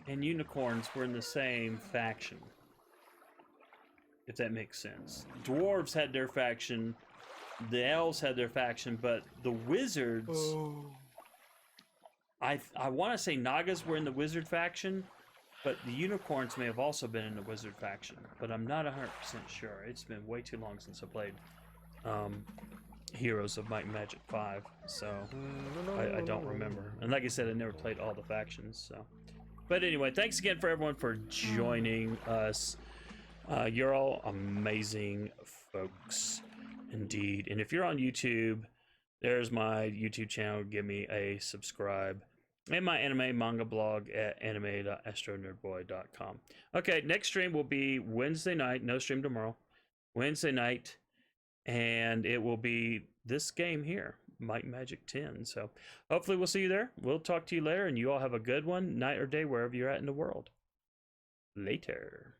and unicorns were in the same faction. If that makes sense. Dwarves had their faction. The elves had their faction, but the wizards... I want to say Nagas were in the wizard faction, but the unicorns may have also been in the wizard faction, but I'm not 100% sure. It's been way too long since I played Heroes of Might and Magic 5, so I don't remember. And like I said, I never played all the factions, so. But anyway, thanks again for everyone for joining us. You're all amazing folks, indeed. And if you're on YouTube, there's my YouTube channel. Give me a subscribe. And my anime manga blog at anime.astronerdboy.com. Okay, next stream will be Wednesday night. No stream tomorrow. Wednesday night. And it will be this game here, Might and Magic 10. So hopefully we'll see you there. We'll talk to you later. And you all have a good one, night or day, wherever you're at in the world. Later.